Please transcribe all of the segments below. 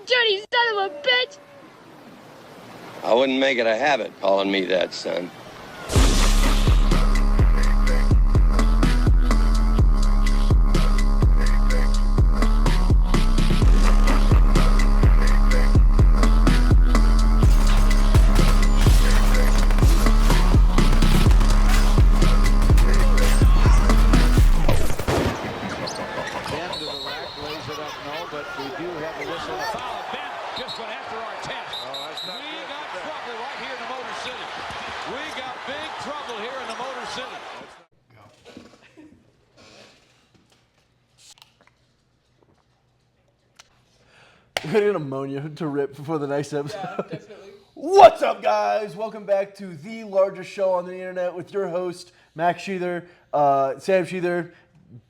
dirty son of a bitch! I wouldn't make it a habit calling me that, son. Ready an ammonia to rip before the next episode. Yeah, definitely. What's up, guys? Welcome back to the largest show on the internet with your host, Max Sheether, Sam Sheether,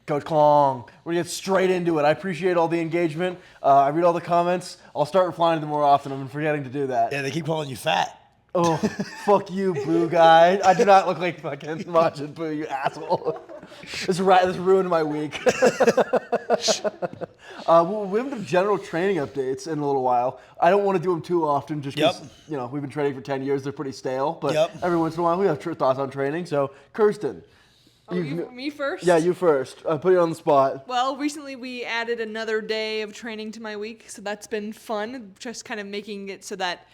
Coach Klong. We're going to get straight into it. I appreciate all the engagement. I read all the comments. I'll start replying to them more often. I've been forgetting to do that. Yeah, they keep calling you fat. Oh, fuck you, Boo guy. I do not look like fucking Majin Boo, you asshole. This ruined my week. We haven't done general training updates in a little while. I don't want to do them too often just because, we've been training for 10 years. They're pretty stale. But every once in a while, we have thoughts on training. So, Kirsten. Me first? Yeah, you first. I'll put you on the spot. Well, recently we added another day of training to my week, so that's been fun. Just kind of making it so that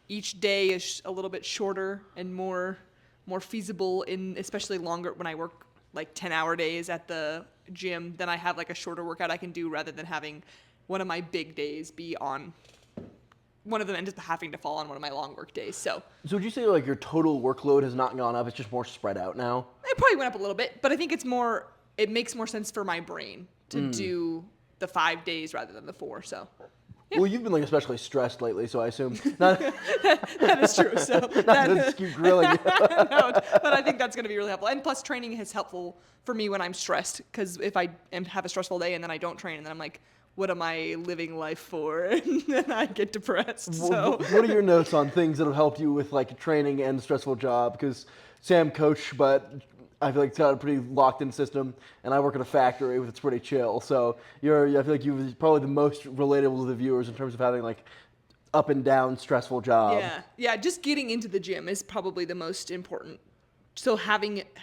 each day is a little bit shorter and more feasible, especially longer when I work like 10-hour days at the gym. Then I have like a shorter workout I can do rather than having one of my big days be on one of them and just having to fall on one of my long work days. So would you say like your total workload has not gone up? It's just more spread out now? It probably went up a little bit, but I think it makes more sense for my brain to do the 5 days rather than the 4. So. Yeah. Well, you've been like especially stressed lately, so I assume not. That is true. So not to just keep grilling. No, but I think that's going to be really helpful. And plus, training is helpful for me when I'm stressed, because if I have a stressful day and then I don't train, and then I'm like, what am I living life for? And then I get depressed. So what are your notes on things that have helped you with like training and a stressful job? Because Sam coach, but I feel like it's got a pretty locked-in system, and I work at a factory, which it's pretty chill. So I feel like you're probably the most relatable to the viewers in terms of having like up and down stressful job. Yeah. Just getting into the gym is probably the most important. So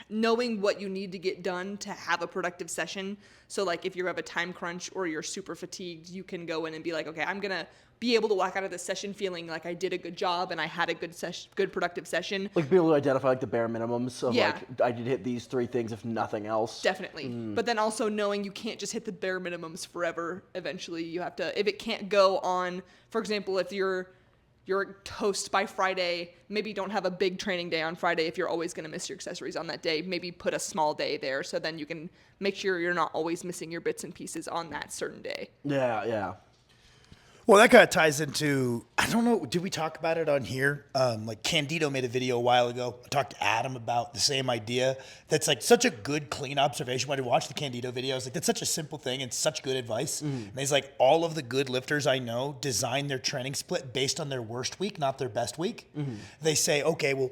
knowing what you need to get done to have a productive session. So like if you have a time crunch or you're super fatigued, you can go in and be like, okay, I'm gonna be able to walk out of this session feeling like I did a good job and I had a good productive session. Like be able to identify like the bare minimums of like I did hit these 3 things if nothing else. Definitely. But then also knowing you can't just hit the bare minimums forever. Eventually you have to, if it can't go on, for example, if you're toast by Friday, maybe don't have a big training day on Friday if you're always going to miss your accessories on that day. Maybe put a small day there so then you can make sure you're not always missing your bits and pieces on that certain day. Yeah. Well, that kind of ties into, I don't know, did we talk about it on here? Like Candido made a video a while ago. I talked to Adam about the same idea. That's like such a good, clean observation. When I watched the Candido videos, like that's such a simple thing and such good advice. And he's like, all of the good lifters I know design their training split based on their worst week, not their best week. They say, okay, well,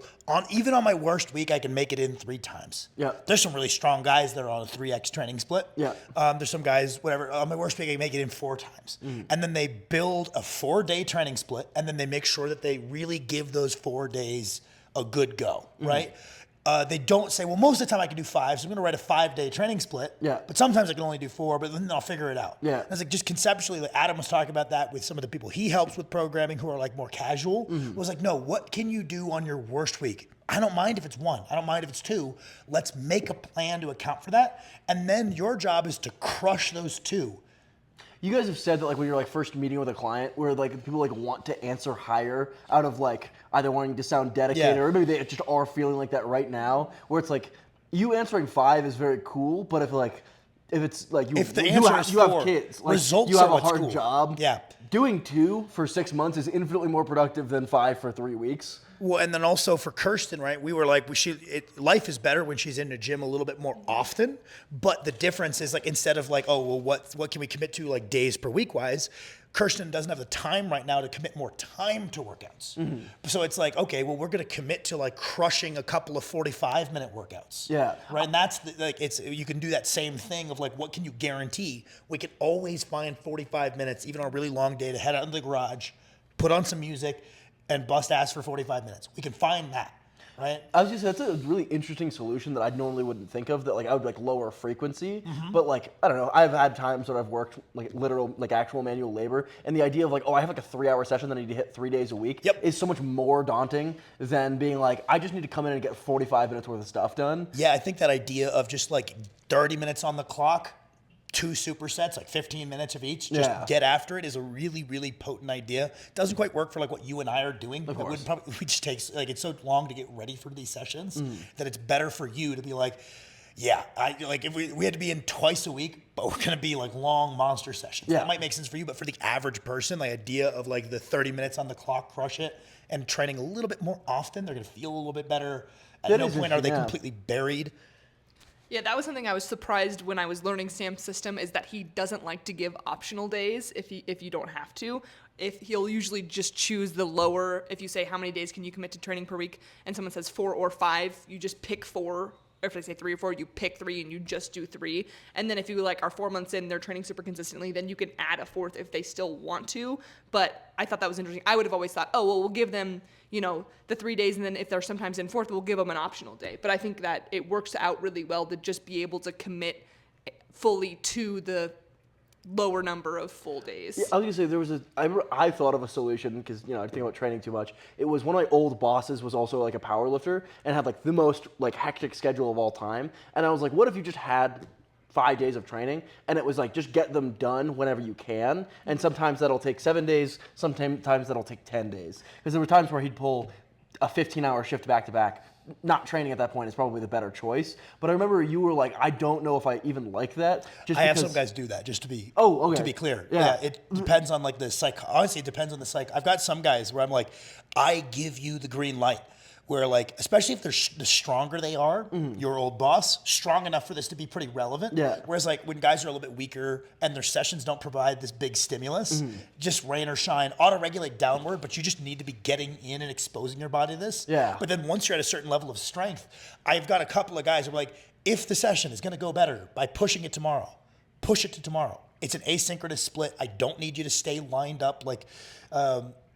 even on my worst week, I can make it in 3 times. Yeah. There's some really strong guys that are on a 3x training split. Yeah. There's some guys, whatever, on my worst week, I can make it in 4 times. And then they build a 4-day training split, and then they make sure that they really give those 4 days a good go, right? They don't say, well, most of the time I can do 5, so I'm going to write a 5-day training split. Yeah. But sometimes I can only do 4, but then I'll figure it out. Yeah. And it's like just conceptually, like Adam was talking about that with some of the people he helps with programming who are like more casual. It was like, no, what can you do on your worst week? I don't mind if it's 1. I don't mind if it's 2. Let's make a plan to account for that. And then your job is to crush those 2. You guys have said that like when you're like first meeting with a client where like people like want to answer higher out of like either wanting to sound dedicated or maybe they just are feeling like that right now, where it's like you answering 5 is very cool, but if it's like you have kids, like results you have are a hard cool. job. Yeah. Doing 2 for 6 months is infinitely more productive than 5 for 3 weeks. Well, and then also for Kirsten, right? We were like, life is better when she's in the gym a little bit more often. But the difference is like, instead of like, oh, well, what can we commit to like days per week wise? Kirsten doesn't have the time right now to commit more time to workouts. So it's like, okay, well, we're going to commit to like crushing a couple of 45-minute workouts. Yeah. Right. And that's you can do that same thing of like, what can you guarantee? We can always find 45 minutes, even on a really long day, to head out into the garage, put on some music, and bust ass for 45 minutes. We can find that. Right. I was just that's a really interesting solution that I normally wouldn't think of. That like I would like lower frequency, but like I don't know. I've had times when I've worked like literal like actual manual labor, and the idea of like I have like a 3-hour session that I need to hit 3 days a week is so much more daunting than being like I just need to come in and get 45 minutes worth of stuff done. Yeah, I think that idea of just like 30 minutes on the clock, 2 supersets, like 15 minutes of each, just get after it is a really, really potent idea. Doesn't quite work for like what you and I are doing. We just takes like it's so long to get ready for these sessions that it's better for you to be like, yeah, if we had to be in twice a week, but we're gonna be like long monster sessions. That might make sense for you, but for the average person, the idea of like the 30 minutes on the clock, crush it, and training a little bit more often, they're gonna feel a little bit better. At no point are they completely buried. Yeah, that was something I was surprised when I was learning Sam's system, is that he doesn't like to give optional days if you don't have to. If he'll usually just choose the lower, if you say how many days can you commit to training per week, and someone says 4 or 5, you just pick 4. Or if they say 3 or 4, you pick 3 and you just do 3. And then if you like are 4 months in, they're training super consistently, then you can add a 4th if they still want to. But I thought that was interesting. I would have always thought, oh, well, we'll give them, the 3 days, and then if they're sometimes in 4th, we'll give them an optional day. But I think that it works out really well to just be able to commit fully to the lower number of full days. Yeah, I was gonna say I thought of a solution because I think about training too much. It was one of my old bosses was also like a power lifter and had like the most like hectic schedule of all time. And I was like, what if you just had 5 days of training and it was like just get them done whenever you can. And sometimes that'll take 7 days, sometimes that'll take 10 days. Because there were times where he'd pull a 15-hour shift back to back. Not training at that point is probably the better choice. But I remember you were like, I don't know if I even like that. I have some guys do that, just to be to be clear. Yeah. It depends on like the psych. Honestly, it depends on the psych. I've got some guys where I'm like, I give you the green light. Where like, especially if they're the stronger they are, your old boss, strong enough for this to be pretty relevant. Yeah. Whereas like when guys are a little bit weaker and their sessions don't provide this big stimulus, just rain or shine, auto-regulate downward, but you just need to be getting in and exposing your body to this. Yeah. But then once you're at a certain level of strength, I've got a couple of guys who are like, if the session is going to go better by pushing it tomorrow, push it to tomorrow. It's an asynchronous split. I don't need you to stay lined up like.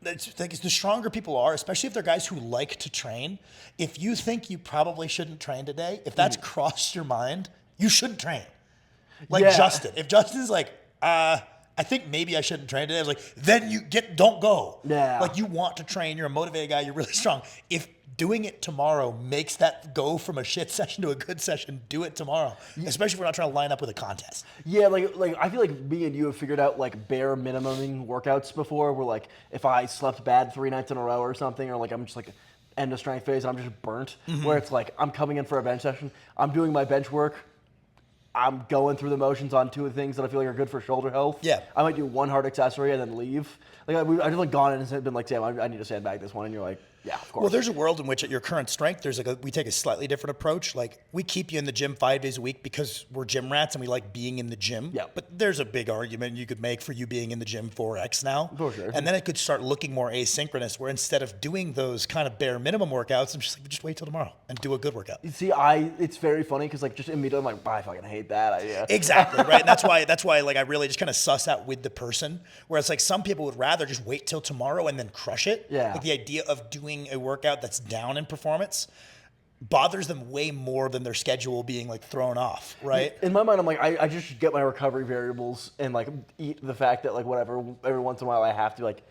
The stronger people are, especially if they're guys who like to train, if you think you probably shouldn't train today, if that's crossed your mind, you should train. Like Justin. If Justin's like, I think maybe I shouldn't train today, I was like, then don't go. Yeah. Like you want to train, you're a motivated guy, you're really strong. If doing it tomorrow makes that go from a shit session to a good session, do it tomorrow. Especially if we're not trying to line up with a contest. Yeah, like I feel like me and you have figured out like bare minimuming workouts before. Where like if I slept bad 3 nights in a row or something, or like I'm just like end of strength phase and I'm just burnt. Where it's like I'm coming in for a bench session, I'm doing my bench work, I'm going through the motions on 2 of the things that I feel like are good for shoulder health. Yeah. I might do 1 hard accessory and then leave. Like I've just like gone in and been like, Sam, I need to sandbag this one, and you're like, yeah, of course. Well, there's a world in which at your current strength, we take a slightly different approach. Like we keep you in the gym 5 days a week because we're gym rats and we like being in the gym. Yeah. But there's a big argument you could make for you being in the gym 4x now. For sure. And then it could start looking more asynchronous, where instead of doing those kind of bare minimum workouts, I'm just like, just wait till tomorrow and do a good workout. See, it's very funny because like just immediately I'm like, I fucking hate that idea. Exactly, right? And that's why like I really just kind of suss out with the person. Whereas like some people would rather just wait till tomorrow and then crush it. Yeah. Like the idea of doing a workout that's down in performance bothers them way more than their schedule being like thrown off, right? In my mind, I'm like, I just get my recovery variables and like eat the fact that like whatever, every once in a while I have to like,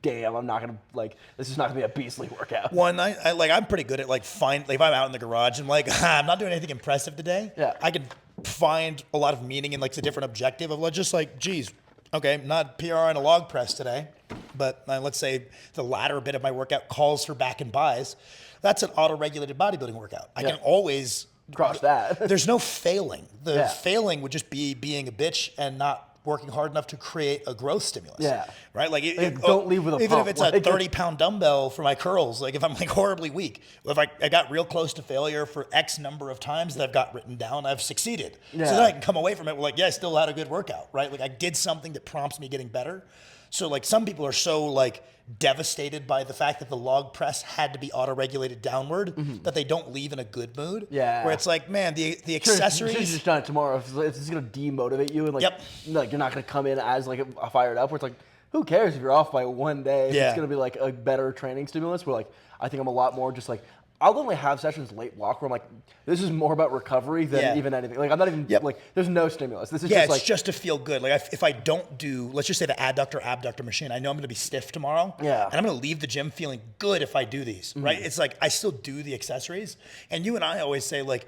damn, I'm not gonna like, this is not gonna be a beastly workout. One, I'm pretty good at like if I'm out in the garage and like I'm not doing anything impressive today. Yeah. I can find a lot of meaning in like the different objective of like just like, geez, okay, not PR on a log press today, but let's say the latter bit of my workout calls for back and buys. That's an auto-regulated bodybuilding workout. I can always cross that. There's no failing. The failing would just be being a bitch and not working hard enough to create a growth stimulus. Yeah. Right? Like, don't leave with a even pump. if it's a 30-pound dumbbell for my curls, like if I'm like horribly weak, if I got real close to failure for X number of times that I've got written down, I've succeeded. Yeah. So then I can come away from it like, yeah, I still had a good workout, right? Like I did something that prompts me getting better. So like some people are so like devastated by the fact that the log press had to be auto-regulated downward that they don't leave in a good mood. Yeah. Where it's like, man, the You accessories. should have just done it tomorrow. It's just gonna demotivate you, and like, Yep. like you're not gonna come in as like fired up. Where it's like, who cares if you're off by one day? Yeah. It's gonna be like a better training stimulus. Where like, I think I'm a lot more just like, I'll only have sessions late walk where I'm like, this is more about recovery than even anything. Like I'm not even like, there's no stimulus. This is Yeah, just it's like, just to feel good. Like if I don't do, let's just say the abductor machine, I know I'm going to be stiff tomorrow. Yeah. And I'm going to leave the gym feeling good if I do these, right? It's like I still do the accessories. And you and I always say like,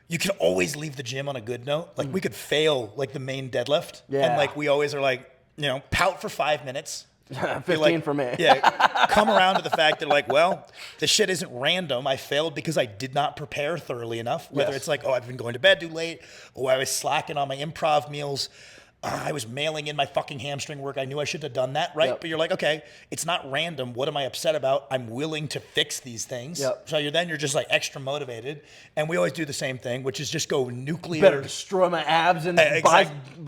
you can always leave the gym on a good note. Like we could fail like the main deadlift. Yeah. And like we always are like, you know, pout for 5 minutes. 15 like, for me. Yeah, come around to the fact that like, well, this shit isn't random. I failed because I did not prepare thoroughly enough. Whether it's like, oh, I've been going to bed too late, or I was slacking on my improv meals. I was mailing in my fucking hamstring work. I knew I should have done that, right? Yep. But you're like, okay, it's not random. What am I upset about? I'm willing to fix these things. Yep. So you're just like extra motivated. And we always do the same thing, which is just go nuclear. better destroy my abs and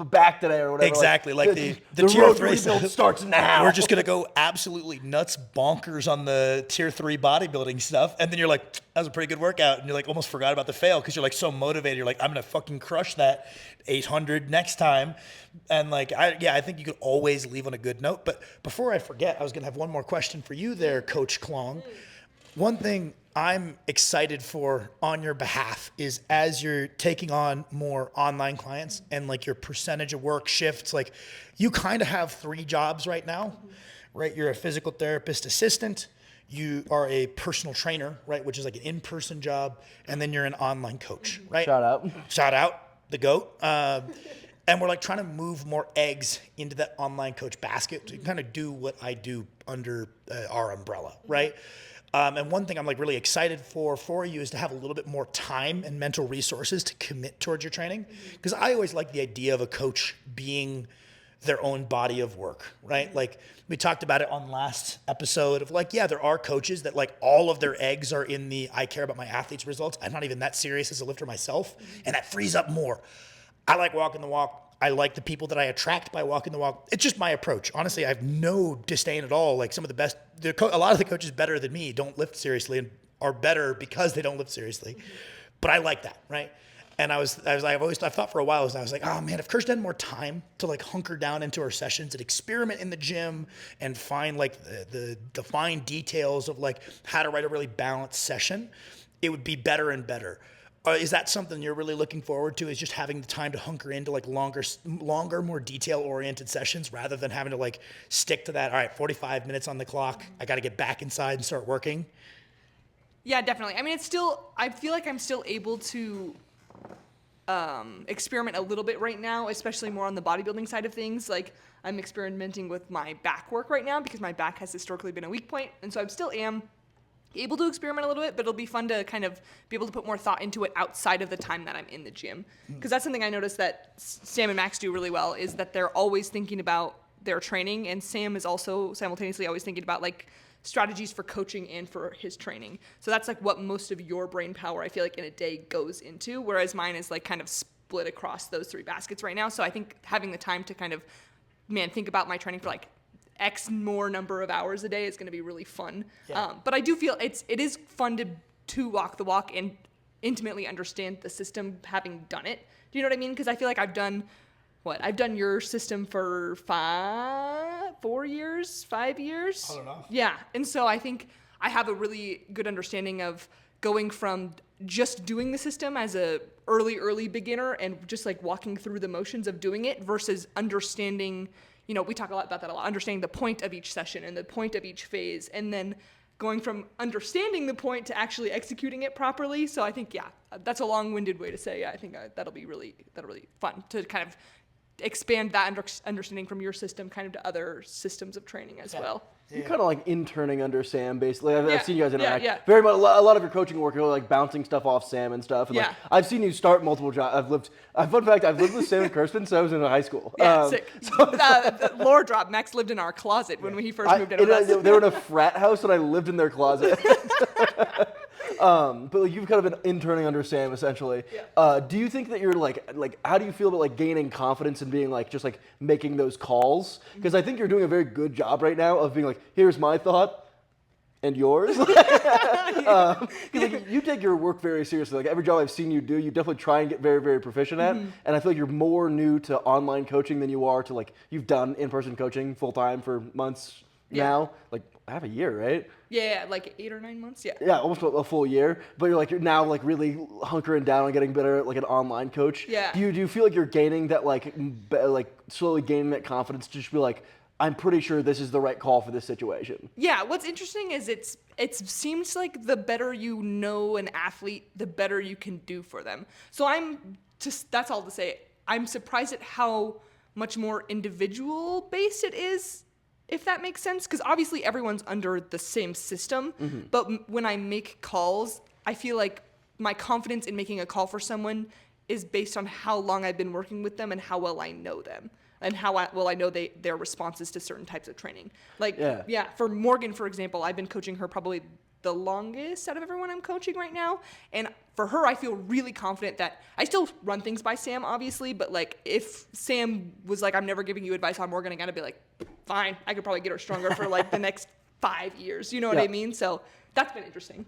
back today or whatever. Exactly, like the the tier road 3 rebuild starts now. We're just gonna go absolutely nuts bonkers on the tier 3 bodybuilding stuff, and then you're like, that was a pretty good workout, and you're like almost forgot about the fail because you're like so motivated. You're like, I'm gonna fucking crush that 800 next time, and like I think you could always leave on a good note. But before I forget, I was gonna have one more question for you there, Coach Klong. One thing I'm excited for on your behalf is as you're taking on more online clients and like your percentage of work shifts, like you kind of have 3 jobs right now, right? You're a physical therapist assistant, you are a personal trainer, right? Which is like an in-person job, and then you're an online coach, right? Shout out, the GOAT. And we're like trying to move more eggs into that online coach basket to kind of do what I do under our umbrella, right? And one thing I'm like really excited for you is to have a little bit more time and mental resources to commit towards your training. Because I always like the idea of a coach being their own body of work, right? Like we talked about it on last episode of like, yeah, there are coaches that like all of their eggs are in the, I care about my athletes' results. I'm not even that serious as a lifter myself. And that frees up more. I like walking the walk. I like the people that I attract by walking the walk. It's just my approach. Honestly, I have no disdain at all. Like some of the best, a lot of the coaches better than me don't lift seriously and are better because they don't lift seriously. But I like that, right? And I've thought for a while, I was like, oh man, if Kirsten had more time to like hunker down into her sessions and experiment in the gym and find like the defined details of like how to write a really balanced session, it would be better and better. Is that something you're really looking forward to, is just having the time to hunker into like longer, more detail-oriented sessions rather than having to like stick to that, all right, 45 minutes on the clock, I got to get back inside and start working? Yeah, definitely. I mean, I feel like I'm still able to experiment a little bit right now, especially more on the bodybuilding side of things. Like I'm experimenting with my back work right now because my back has historically been a weak point. And so I still am able to experiment a little bit, but it'll be fun to kind of be able to put more thought into it outside of the time that I'm in the gym. Because that's something I noticed that Sam and Max do really well, is that they're always thinking about their training, and Sam is also simultaneously always thinking about like strategies for coaching and for his training. So that's like what most of your brain power, I feel like, in a day goes into, whereas mine is like kind of split across those 3 baskets right now. So I think having the time to kind of, think about my training for like X more number of hours a day is going to be really fun. Yeah. But I do feel it is fun to walk the walk and intimately understand the system having done it. Do you know what I mean? Because I feel like I've done your system for 4 years, 5 years. I don't know. Yeah. And so I think I have a really good understanding of going from just doing the system as a early beginner and just like walking through the motions of doing it versus understanding, we talk about that a lot, understanding the point of each session and the point of each phase, and then going from understanding the point to actually executing it properly. So I think, that's a long-winded way to say, I think that'll be really fun to kind of expand that understanding from your system kind of to other systems of training as well. You're kind of like interning under Sam, basically. I've Yeah, seen you guys interact. yeah. Very much. A lot of your coaching work, you're like bouncing stuff off Sam and stuff. And like, Yeah. I've seen you start multiple jobs. Fun fact, I've lived with Sam and Kirsten, so I was in high school. Yeah, sick. The lore drop. Max lived in our closet when he first moved in with us. They were in a frat house, and I lived in their closet. But like, you've kind of been interning under Sam, essentially. Yeah. Do you think that you're like, how do you feel about like gaining confidence and being like, just like making those calls? Because I think you're doing a very good job right now of being like, here's my thought and yours. Because like, you take your work very seriously. Like every job I've seen you do, you definitely try and get very, very proficient at. And I feel like you're more new to online coaching than you are to like, you've done in-person coaching full time for months now. Like half a year, right? Yeah, like 8 or 9 months. Yeah. Yeah, almost a full year. But you're now like really hunkering down and getting better at like an online coach. Yeah. Do you feel like you're gaining that like slowly gaining that confidence to just be like, I'm pretty sure this is the right call for this situation? Yeah, what's interesting is it seems like the better you know an athlete, the better you can do for them. So that's all to say. I'm surprised at how much more individual based it is, if that makes sense. Because obviously everyone's under the same system. But when I make calls, I feel like my confidence in making a call for someone is based on how long I've been working with them and how well I know them. And how well I know their responses to certain types of training. Like, yeah, for Morgan, for example, I've been coaching her probably the longest out of everyone I'm coaching right now. And for her, I feel really confident that I still run things by Sam, obviously. But, like, if Sam was like, I'm never giving you advice on Morgan again, I'd be like, fine. I could probably get her stronger for, like, the next 5 years. You know what I mean? So that's been interesting.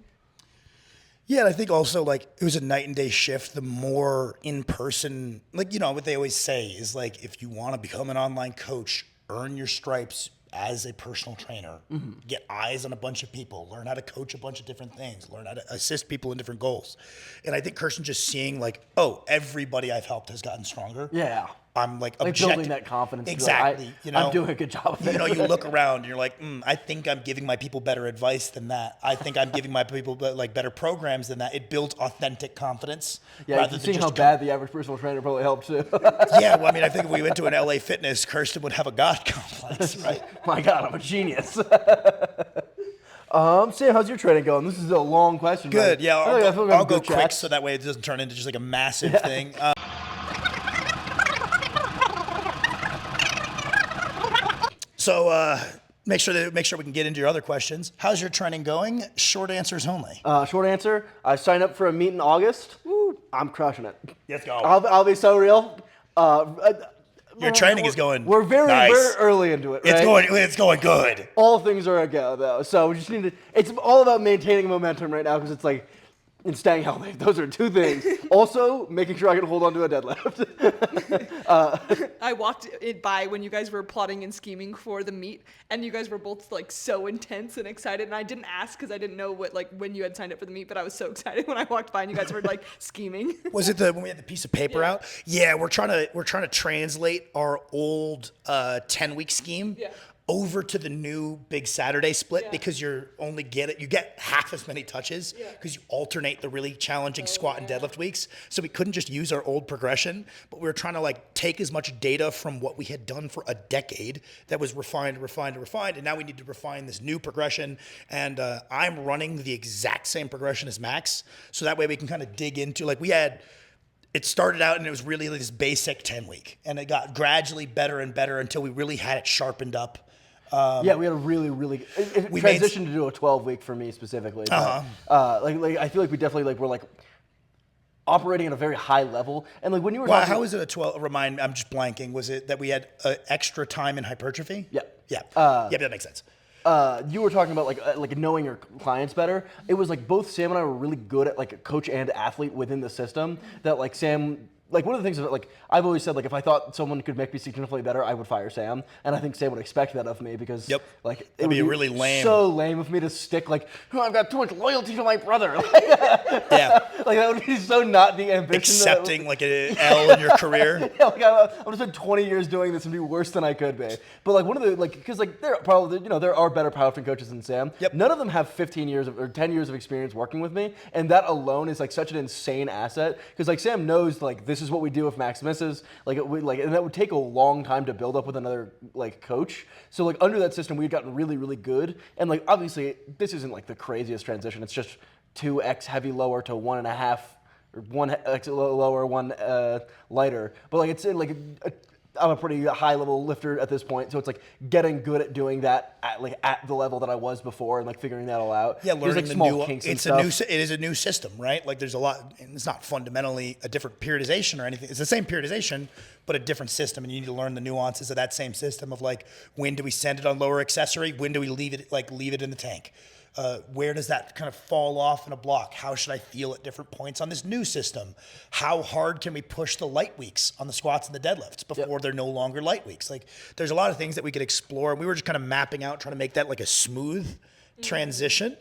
Yeah, and I think also, like, it was a night and day shift. The more in person, like, you know, what they always say is, like, if you want to become an online coach, earn your stripes as a personal trainer, get eyes on a bunch of people, learn how to coach a bunch of different things, learn how to assist people in different goals. And I think Kirsten just seeing, like, oh, everybody I've helped has gotten stronger. Yeah. I'm like building that confidence. Exactly. Like, you know, I'm doing a good job of it. You know, you look around and you're like, I think I'm giving my people better advice than that. I think I'm giving my people like better programs than that. It builds authentic confidence. Yeah, you can see how bad the average personal trainer probably helped too. Yeah, well, I mean, I think if we went to an LA Fitness, Kirsten would have a God complex, right? My God, I'm a genius. Sam, how's your training going? This is a long question. Good, yeah. I'll go quick chats. so that way it doesn't turn into just like a massive thing. So make sure we can get into your other questions. How's your training going? Short answers only. Short answer, I signed up for a meet in August. Woo, I'm crushing it. Let's go. I'll be so real. Your training is going. We're very early into it. Right? It's going good. All things are a go though, so we just need to. It's all about maintaining momentum right now because it's like. And staying healthy. Those are two things. Also, making sure I can hold on to a deadlift. I walked it by when you guys were plotting and scheming for the meet, and you guys were both like so intense and excited. And I didn't ask because I didn't know when you had signed up for the meet, but I was so excited when I walked by and you guys were like scheming. Was it when we had the piece of paper out? Yeah, we're trying to translate our old 10-week scheme. Yeah. Over to the new big Saturday split because you get half as many touches because you alternate the really challenging squat and deadlift weeks. So we couldn't just use our old progression, but we were trying to like take as much data from what we had done for a decade that was refined, and now we need to refine this new progression. And I'm running the exact same progression as Max, so that way we can kind of dig into it started out and it was really like this basic 10-week, and it got gradually better and better until we really had it sharpened up. Yeah, we had a really it transitioned to do a 12-week for me specifically. But, I feel like we definitely were like operating at a very high level. And like when you were talking, how was it a 12? Remind me, I'm just blanking. Was it that we had extra time in hypertrophy? Yeah. Yeah. That makes sense. You were talking about like knowing your clients better. It was like both Sam and I were really good at like a coach and athlete within the system. That like Sam. Like one of the things that like I've always said, like if I thought someone could make me significantly better, I would fire Sam, and I think Sam would expect that of me because like it would be really lame. So lame of me to stick like I've got too much loyalty to my brother. Yeah, like that would be so not the ambition. Accepting like an L in your career. Yeah, like I'm gonna spend 20 years doing this and be worse than I could be. But like one of the because there probably there are better powerlifting coaches than Sam. Yep. None of them have 15 years or 10 years of experience working with me, and that alone is like such an insane asset because like Sam knows like this this is what we do if Max misses. And that would take a long time to build up with another like coach. So like under that system, we'd gotten really, really good. And like obviously, this isn't like the craziest transition. It's just 2x heavy lower to 1.5, or 1x lower, 1 lighter. But like it's like I'm a pretty high level lifter at this point, so it's like getting good at doing that at the level that I was before, and like figuring that all out. Yeah, learning like the small new. kinks and It's a new. stuff. It is a new system, right? Like there's a lot. And it's not fundamentally a different periodization or anything. It's the same periodization, but a different system, and you need to learn the nuances of that same system. Of like, when do we send it on lower accessory? When do we leave it in the tank? Where does that kind of fall off in a block? How should I feel at different points on this new system? How hard can we push the light weeks on the squats and the deadlifts before they're no longer light weeks? Like there's a lot of things that we could explore. We were just kind of mapping out, trying to make that like a smooth transition.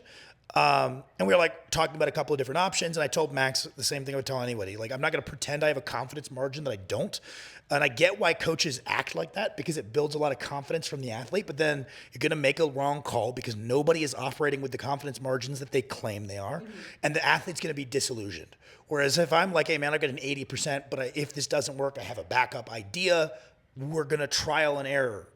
And we were like talking about a couple of different options. And I told Max the same thing I would tell anybody. Like, I'm not going to pretend I have a confidence margin that I don't. And I get why coaches act like that, because it builds a lot of confidence from the athlete. But then you're going to make a wrong call because nobody is operating with the confidence margins that they claim they are. And the athlete's going to be disillusioned. Whereas if I'm like, hey man, I've got an 80%, but if this doesn't work, I have a backup idea. We're going to trial and error.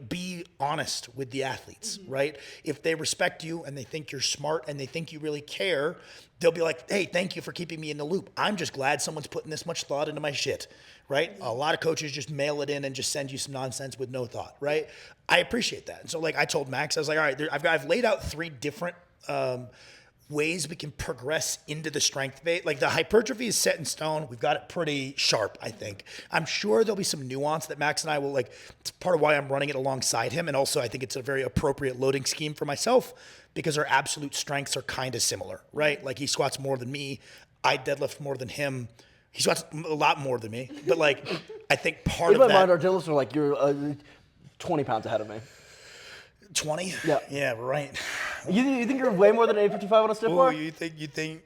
Be honest with the athletes, right? If they respect you and they think you're smart and they think you really care, they'll be like, hey, thank you for keeping me in the loop. I'm just glad someone's putting this much thought into my shit, right? A lot of coaches just mail it in and just send you some nonsense with no thought, right? I appreciate that. And so like I told Max, I was like, all right, I've laid out 3 different ways we can progress into the strength phase. Like the hypertrophy is set in stone. We've got it pretty sharp, I think. I'm sure there'll be some nuance that Max and I will like. It's part of why I'm running it alongside him. And also I think it's a very appropriate loading scheme for myself because our absolute strengths are kind of similar, right? Like he squats more than me. I deadlift more than him. He squats a lot more than me. But like, I think part In of my that. mind, our deadlifts are like you're 20 pounds ahead of me. 20? Yeah. Yeah, right. You think you're way more than 855 on a stiff Oh, bar? you think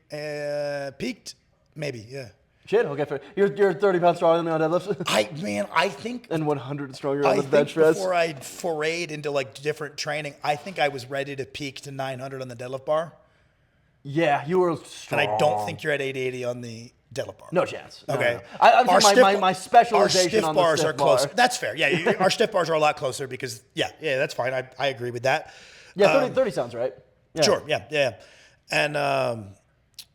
peaked? Maybe, yeah. Shit, okay, fair. You're 30 pounds stronger than me on deadlifts. I think And 100 stronger on I the think bench press. before I forayed into like different training, I think I was ready to peak to 900 on the deadlift bar, Yeah, you were strong. and I don't think you're at 880 on the deadlift bar. No chance. No, Okay. no, no. I'm Our saying stiff- my specialization our stiff on bars the stiff are closer. bar. That's fair. Yeah, our stiff bars are a lot closer because yeah, that's fine. I agree with that. Yeah, 30 sounds right. Yeah. Sure. Yeah. And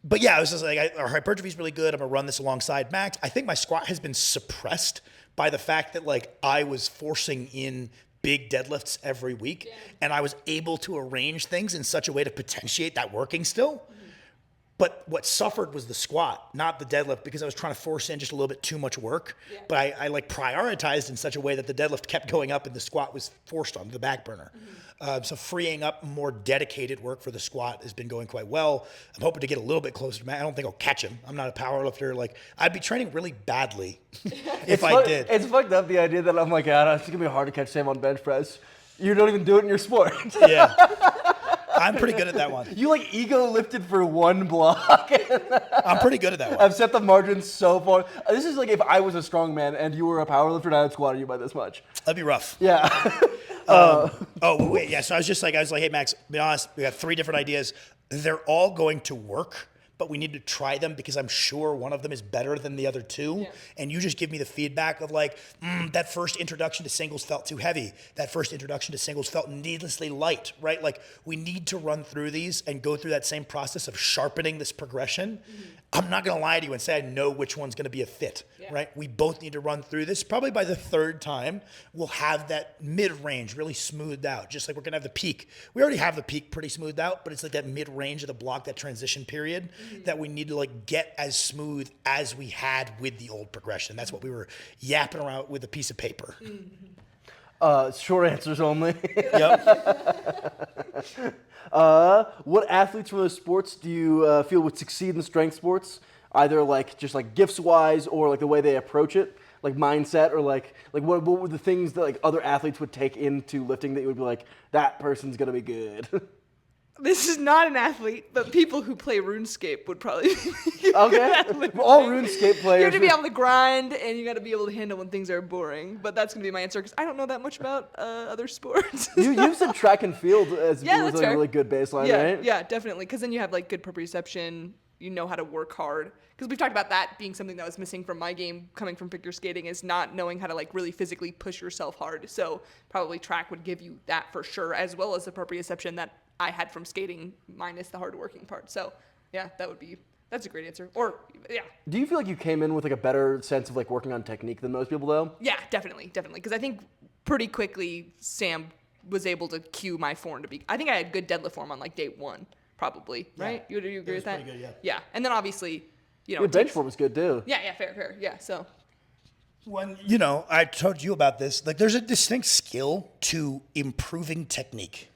but yeah, I was just like, our hypertrophy is really good. I'm gonna run this alongside Max. I think my squat has been suppressed by the fact that like I was forcing in big deadlifts every week, and I was able to arrange things in such a way to potentiate that working still. But what suffered was the squat, not the deadlift, because I was trying to force in just a little bit too much work. Yeah. But I like prioritized in such a way that the deadlift kept going up and the squat was forced on the back burner. So freeing up more dedicated work for the squat has been going quite well. I'm hoping to get a little bit closer to Matt. I don't think I'll catch him. I'm not a power lifter. Like I'd be training really badly if I did. It's fucked up, the idea that I'm like, it's going to be hard to catch Sam on bench press. You don't even do it in your sport. Yeah. I'm pretty good at that one. You like ego lifted for one block. I'm pretty good at that one. I've set the margin so far. This is like if I was a strong man and you were a power lifter and I had squatted you by this much. That'd be rough. Yeah. Wait, yeah. So I was like, hey, Max, be honest, we got 3 different ideas. They're all going to work, but we need to try them because I'm sure one of them is better than the other 2. Yeah. And you just give me the feedback of like, that first introduction to singles felt too heavy. That first introduction to singles felt needlessly light, right? Like we need to run through these and go through that same process of sharpening this progression. I'm not going to lie to you and say I know which one's going to be a fit, right? We both need to run through this. Probably by the 3rd time, we'll have that mid-range really smoothed out, just like we're going to have the peak. We already have the peak pretty smoothed out, but it's like that mid-range of the block, that transition period that we need to like get as smooth as we had with the old progression. That's what we were yapping around with a piece of paper. Short answers only. Yep. What athletes from those sports do you feel would succeed in strength sports? Either like just like gifts wise or like the way they approach it, like mindset, or like what were the things that like other athletes would take into lifting that you would be like, that person's gonna be good? This is not an athlete, but people who play RuneScape would probably be Okay. All RuneScape players. You have to be able to grind, and you got to be able to handle when things are boring. But that's going to be my answer, because I don't know that much about other sports. You've said track and field as Yeah, was that's like a fair. really good baseline, Yeah, right? yeah, definitely. Because then you have like good proprioception. you know how to work hard. Because we've talked about that being something that was missing from my game coming from figure skating, is not knowing how to like really physically push yourself hard. So probably track would give you that for sure, as well as the proprioception that I had from skating minus the hard working part. So yeah, that's a great answer. Or yeah. Do you feel like you came in with like a better sense of like working on technique than most people though? Yeah, definitely. Because I think pretty quickly Sam was able to cue my form to be. I think I had good deadlift form on like day one, probably. Right? You agree with that? Pretty good, yeah. Yeah, and then obviously, Your bench form was good too. Yeah, fair. Yeah, so. When, I told you about this, like there's a distinct skill to improving technique.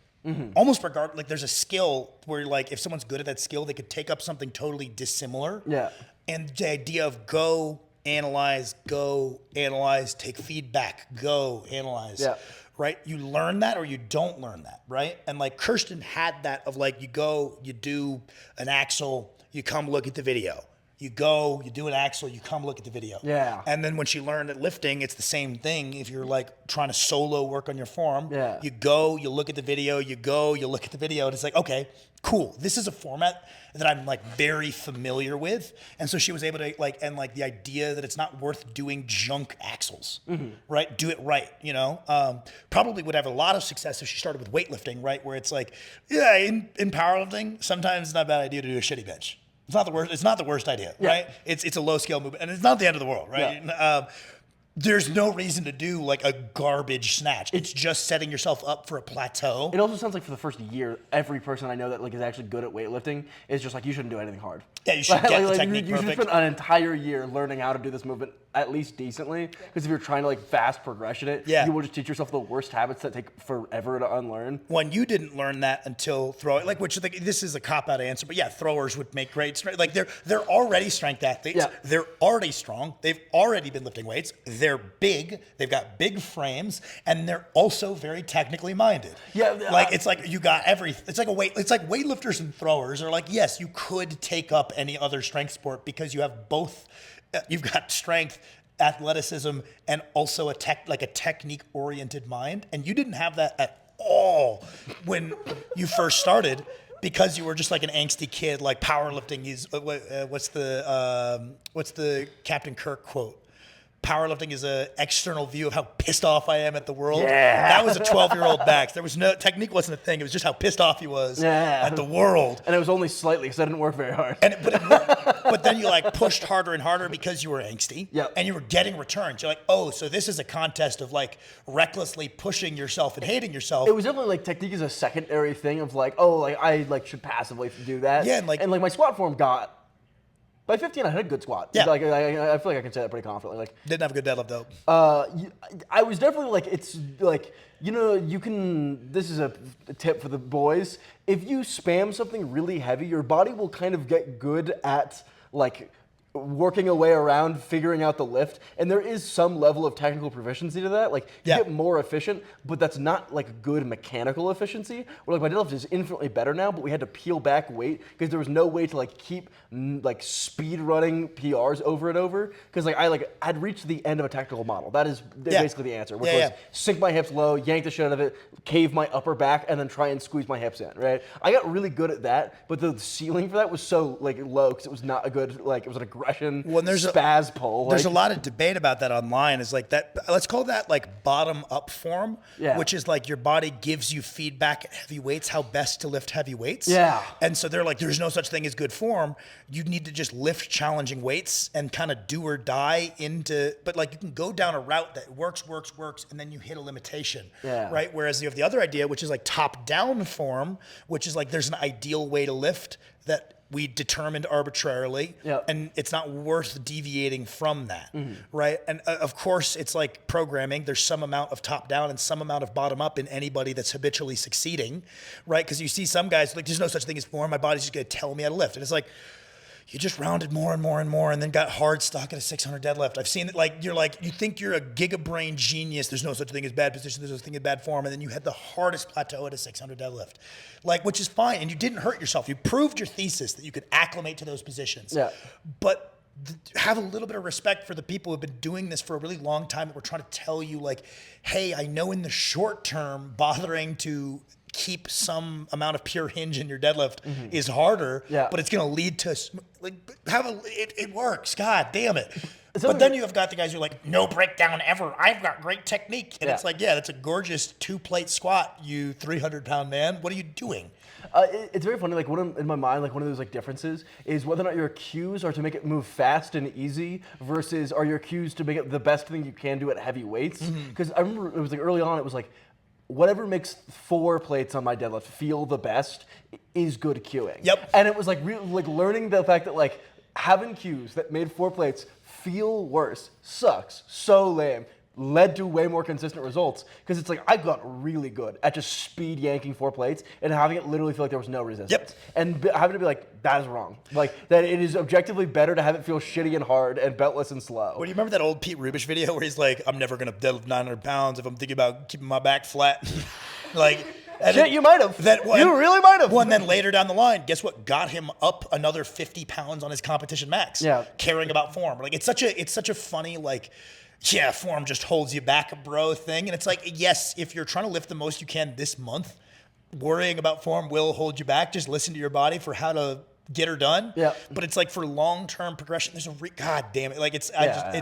Almost like there's a skill where like if someone's good at that skill, they could take up something totally dissimilar. Yeah. And the idea of go, analyze, take feedback, go, analyze. Yeah. Right? You learn that or you don't learn that, right? And like Kirsten had that of like you go, you do an axle, you come look at the video. You go, you do an axle, you come look at the video. Yeah. And then when she learned at lifting, it's the same thing. If you're like trying to solo work on your form, Yeah. you go, you look at the video, you look at the video, and it's like, okay, cool. This is a format that I'm like very familiar with. And so she was able to like, and like the idea that it's not worth doing junk axles, right? Do it right, Probably would have a lot of success if she started with weightlifting, right? Where it's like, yeah, in powerlifting, sometimes it's not a bad idea to do a shitty bench. It's not the worst. It's not the worst idea, right? It's a low scale movement, and it's not the end of the world, right? Yeah. There's no reason to do like a garbage snatch. It's just setting yourself up for a plateau. It also sounds like for the first year, every person I know that like is actually good at weightlifting is just like you shouldn't do anything hard. Yeah, you should get the technique you perfect. should spend an entire year learning how to do this movement at least decently. Because if you're trying to like fast progression it, you will just teach yourself the worst habits that take forever to unlearn. When you didn't learn that until throwing, like which this is a cop out answer, but yeah, throwers would make great strength. Like they're already strength athletes. Yeah. They're already strong. They've already been lifting weights. They're big. They've got big frames, and they're also very technically minded. Yeah, like it's like you got everything. It's like It's like weightlifters and throwers are like, yes, you could take up any other strength sport because you have both. You've got strength, athleticism, and also a technique-oriented mind, and you didn't have that at all when you first started. Because you were just like an angsty kid, like powerlifting is what's the Captain Kirk quote? Powerlifting is an external view of how pissed off I am at the world. Yeah. That was a 12-year-old Max. There was no technique, wasn't a thing. It was just how pissed off he was at the world. And it was only slightly because I didn't work very hard. But then you like pushed harder and harder because you were angsty. Yep. And you were getting returns. You're like, oh, so this is a contest of like recklessly pushing yourself and hating yourself. It was definitely like technique is a secondary thing of like, oh, like I like should passively do that. Yeah, and like my squat form got. By 15, I had a good squat. Yeah. Like, I feel like I can say that pretty confidently. Like, didn't have a good deadlift though. I was definitely like, it's like, you can, this is a tip for the boys. If you spam something really heavy, your body will kind of get good at like working a way around figuring out the lift, and there is some level of technical proficiency to that. Like you get more efficient, but that's not like good mechanical efficiency. Where like my deadlift is infinitely better now, but we had to peel back weight because there was no way to like keep like speed running PRs over and over because like I'd reached the end of a technical model. That is basically the answer, which was sink my hips low, yank the shit out of it, cave my upper back, and then try and squeeze my hips in. Right? I got really good at that, but the ceiling for that was so like low because it was not a good like it was an aggression spaz pull. There's a lot of debate about that online. Is like that. Let's call that like bottom up form, which is like your body gives you feedback at heavy weights how best to lift heavy weights. Yeah. And so they're like, there's no such thing as good form. You need to just lift challenging weights and kind of do or die into. But like you can go down a route that works, and then you hit a limitation. Yeah. Right. Whereas you have the other idea, which is like top down form, which is like there's an ideal way to lift that we determined arbitrarily, and it's not worth deviating from that, right? And of course, it's like programming. There's some amount of top down and some amount of bottom up in anybody that's habitually succeeding, right? Because you see some guys like, there's no such thing as form. My body's just gonna tell me how to lift, and it's like, you just rounded more and more and more and then got hard stuck at a 600 deadlift. I've seen it you think you're a gigabrain genius. There's no such thing as bad position. There's no such thing as bad form. And then you had the hardest plateau at a 600 deadlift, which is fine. And you didn't hurt yourself. You proved your thesis that you could acclimate to those positions. Yeah. But have a little bit of respect for the people who've been doing this for a really long time that we're trying to tell you like, hey, I know in the short term, bothering to keep some amount of pure hinge in your deadlift is harder, but it's going to lead to it works. God damn it. But then you have got the guys who are like, no breakdown ever. I've got great technique. And it's like, yeah, that's a gorgeous 2-plate squat, you 300-pound man. What are you doing? It's very funny. Like in my mind, like one of those like differences is whether or not your cues are to make it move fast and easy versus are your cues to make it the best thing you can do at heavy weights. Because I remember it was like early on, it was like whatever makes 4 plates on my deadlift feel the best is good cueing. Yep. And it was like like learning the fact that like having cues that made 4 plates feel worse sucks. So lame. Led to way more consistent results because it's like I got really good at just speed yanking 4 plates and having it literally feel like there was no resistance. Yep. And having to be like, that is wrong. Like that it is objectively better to have it feel shitty and hard and beltless and slow. Well, do you remember that old Pete Rubish video where he's like, I'm never going to deadlift 900 pounds if I'm thinking about keeping my back flat? Like, shit, you might have. You really might have. Well, and then later down the line, guess what got him up another 50 pounds on his competition max? Yeah. Caring about form. Like it's such a funny like, yeah, form just holds you back, bro thing. And it's like, yes, if you're trying to lift the most you can this month, worrying about form will hold you back. Just listen to your body for how to get her done. Yeah. But it's like for long-term progression, there's God damn it. Like it's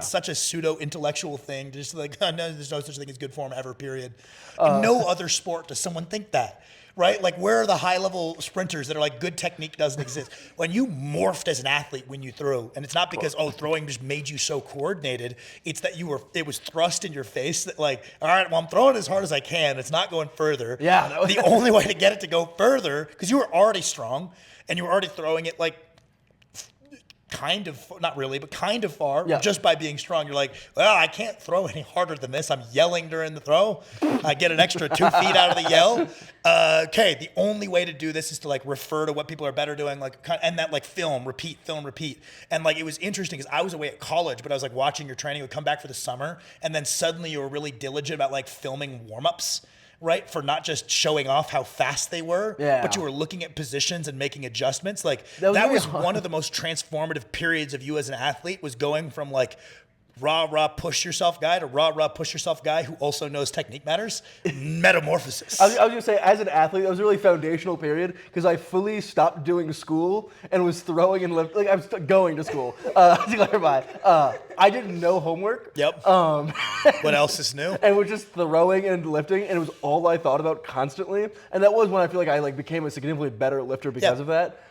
such a pseudo-intellectual thing. Just like, no, there's no such thing as good form ever, period. In no other sport does someone think that. Right? Like, where are the high-level sprinters that are like, good technique doesn't exist? When you morphed as an athlete when you threw, and it's not because, throwing just made you so coordinated. It's that it was thrust in your face that like, all right, well, I'm throwing as hard as I can. It's not going further. Yeah. The only way to get it to go further, because you were already strong, and you were already throwing it like, kind of, not really, but kind of far, just by being strong. You're like, well, I can't throw any harder than this. I'm yelling during the throw. I get an extra 2 feet out of the yell. Okay, the only way to do this is to like refer to what people are better doing, like, and that like film, repeat. And like, it was interesting because I was away at college, but I was like watching your training. Would come back for the summer, and then suddenly you were really diligent about like filming warm-ups. Right, for not just showing off how fast they were, but you were looking at positions and making adjustments. Like that was one of the most transformative periods of you as an athlete, was going from like rah push yourself guy to rah push yourself guy who also knows technique matters. Metamorphosis. I was gonna say, as an athlete, that was a really foundational period because I fully stopped doing school and was throwing and lifting. Like I was going to school. To clarify, I did no homework. Yep. What else is new? And was just throwing and lifting, and it was all I thought about constantly. And that was when I feel like I like became a significantly better lifter because of that.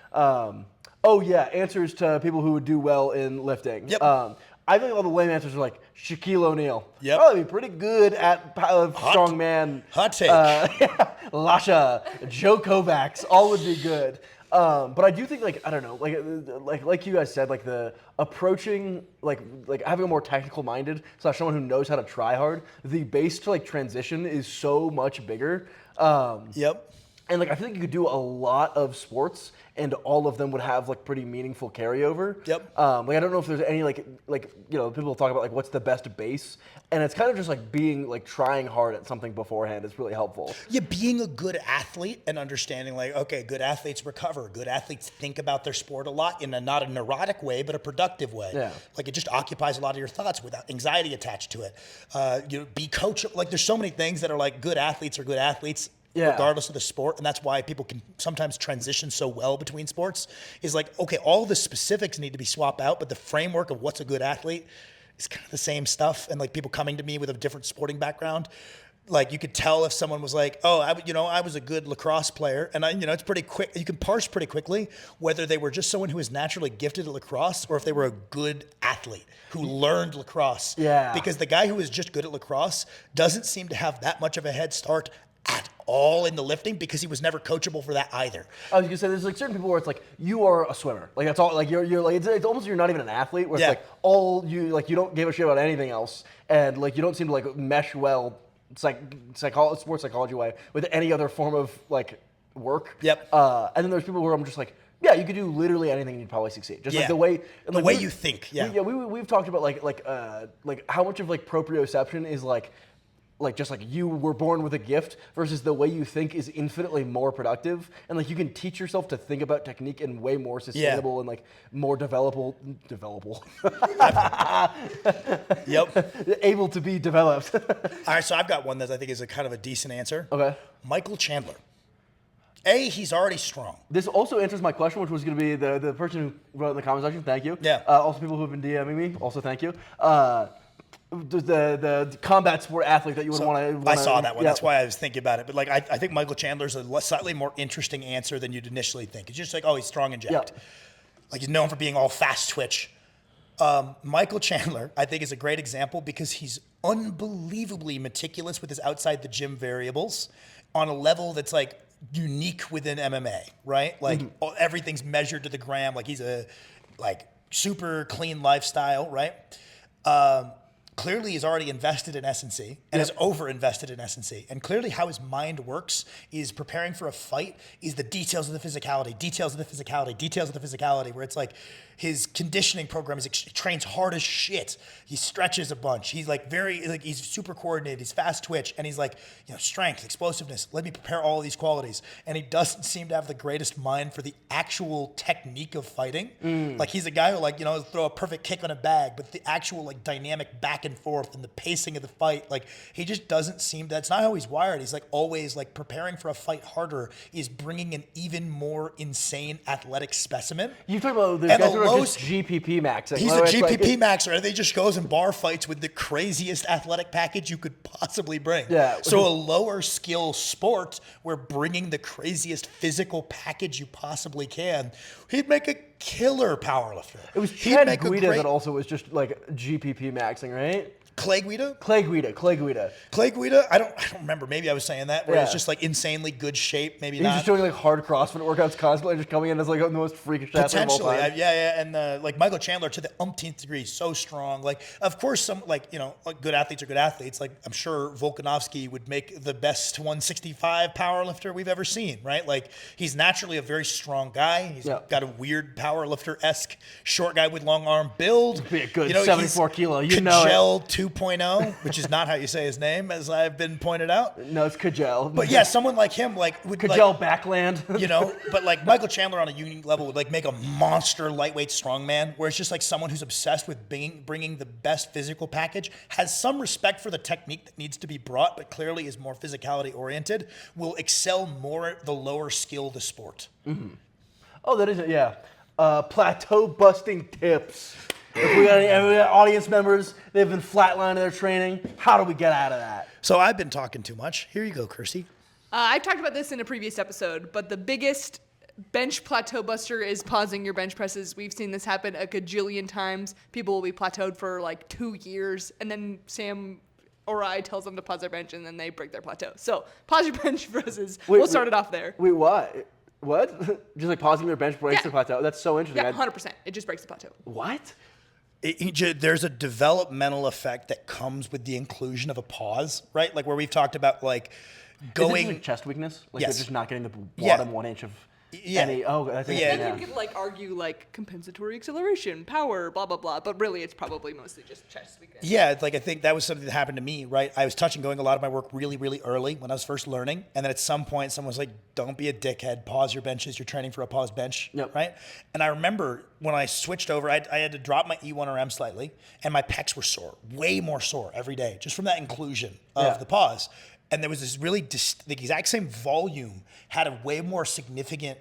Answers to people who would do well in lifting. Yep. I think all the lame answers are like Shaquille O'Neal. Yep. Probably be pretty good at strongman. Hot take. Lasha, Joe Kovacs, all would be good. But I do think like I don't know, like you guys said, like the approaching like having a more technical minded / someone who knows how to try hard. The base to like transition is so much bigger. Yep. And like I feel like you could do a lot of sports, and all of them would have like pretty meaningful carryover. Yep. Like I don't know if there's any like people talk about like what's the best base, and it's kind of just like being like trying hard at something beforehand is really helpful. Yeah, being a good athlete and understanding like, okay, good athletes recover. Good athletes think about their sport a lot in not a neurotic way, but a productive way. Yeah. Like it just occupies a lot of your thoughts without anxiety attached to it. Be coachable. Like there's so many things that are like good athletes are good athletes. Yeah. Regardless of the sport, and that's why people can sometimes transition so well between sports, is like, okay, all the specifics need to be swapped out, but the framework of what's a good athlete is kind of the same stuff. And like people coming to me with a different sporting background, like you could tell if someone was like, oh, I was a good lacrosse player, and it's pretty quick. You can parse pretty quickly whether they were just someone who is naturally gifted at lacrosse or if they were a good athlete who learned lacrosse. Yeah. Because the guy who is just good at lacrosse doesn't seem to have that much of a head start at all in the lifting because he was never coachable for that either. I was gonna say there's like certain people where it's like you are a swimmer, like that's all. Like you're like it's almost you're not even an athlete. Where it's like all you like you don't give a shit about anything else, and like you don't seem to like mesh well. It's like sports psychology way with any other form of like work. Yep. And then there's people where I'm just like, yeah, you could do literally anything and you'd probably succeed. Just like the way you think. Yeah. We've talked about like how much of like proprioception is like just like you were born with a gift versus the way you think is infinitely more productive, and like you can teach yourself to think about technique in way more sustainable and like more developable Yep. able to be developed. All right, so I've got one that I think is a kind of a decent answer. Okay. Michael Chandler. He's already strong. This also answers my question, which was going to be the person who wrote in the comment section. Thank you. Yeah. Also, people who have been DMing me. Also, thank you. The combat sport athlete that you would want to. I saw that one. Yeah. That's why I was thinking about it. But like, I think Michael Chandler's a slightly more interesting answer than you'd initially think. It's just like, oh, he's strong and jacked. Yeah. Like he's known for being all fast twitch. Michael Chandler, I think, is a great example because he's unbelievably meticulous with his outside the gym variables on a level that's like unique within MMA, right? Like everything's measured to the gram. Like he's a like super clean lifestyle, right? Clearly he's already invested in S&C and has over-invested in S&C. And clearly how his mind works is preparing for a fight is the details of the physicality, where it's like his conditioning program is he trains hard as shit. He stretches a bunch. He's like he's super coordinated. He's fast twitch. And he's like, strength, explosiveness. Let me prepare all of these qualities. And he doesn't seem to have the greatest mind for the actual technique of fighting. Like he's a guy who throw a perfect kick on a bag, but the actual like dynamic back and forth and the pacing of the fight, like he just doesn't seem, that's not how he's wired. He's like always like preparing for a fight harder is bringing an even more insane athletic specimen. You talk about the guys who are just GPP maxing. He's a GPP maxer, and they just goes and bar fights with the craziest athletic package you could possibly bring. Yeah. So a lower skill sport where bringing the craziest physical package you possibly can, he'd make a killer powerlifter. It was Chad Guida that also was just like GPP maxing, right? Clay Guida? Clay Guida. I don't remember. Maybe I was saying that where it's just like insanely good shape. Maybe He's not. just doing like hard CrossFit workouts constantly, just coming in as like the most freakish athlete of all Potentially, time. and like Michael Chandler to the umpteenth degree, so strong. Like, of course, some like good athletes are good athletes. Like, I'm sure Volkanovski would make the best 165 powerlifter we've ever seen, right? Like, he's naturally a very strong guy. He's got a weird powerlifter-esque short guy with long arm build. Be a good 74 kilo. You know it. Kajel 2.0, which is not how you say his name, as I've been pointed out. No, it's Kajel. But yeah, someone like him, like would Kajel Backland. But like Michael Chandler on a unique level would like make a monster lightweight strongman, where it's just like someone who's obsessed with bringing the best physical package, has some respect for the technique that needs to be brought, but clearly is more physicality oriented, will excel more at the lower skill of the sport. Oh, that is it. Yeah. Plateau busting tips. If we got any audience members, they've been flatlining their training. How do we get out of that? So I've been talking too much. Here you go, Kirsty. I've talked about this in a previous episode, but the biggest bench plateau buster is pausing your bench presses. We've seen this happen a gajillion times. People will be plateaued for like 2 years, and then Sam or I tells them to pause their bench, and then they break their plateau. So pause your bench presses. We'll start it off there. Wait, what? What? Just like pausing their bench breaks the plateau? That's so interesting. Yeah, 100%. It just breaks the plateau. What? There's a developmental effect that comes with the inclusion of a pause, right? Like where we've talked about like going... Is it like chest weakness? Like Yes. they're just not getting the bottom 1 inch of any... Oh, I think... Yeah. Then you could like argue like compensatory acceleration, power, blah, blah, blah. But really, it's probably mostly just chest weakness. Yeah, it's like I think that was something that happened to me, right? I was touching going a lot of my work really, really early when I was first learning. And then at some point, someone was like, don't be a dickhead. Pause your benches. You're training for a pause bench, right? And I remember when I switched over, I had to drop my E1RM slightly, and my pecs were sore, way more sore every day, just from that inclusion of the pause. And there was this really, the exact same volume had a way more significant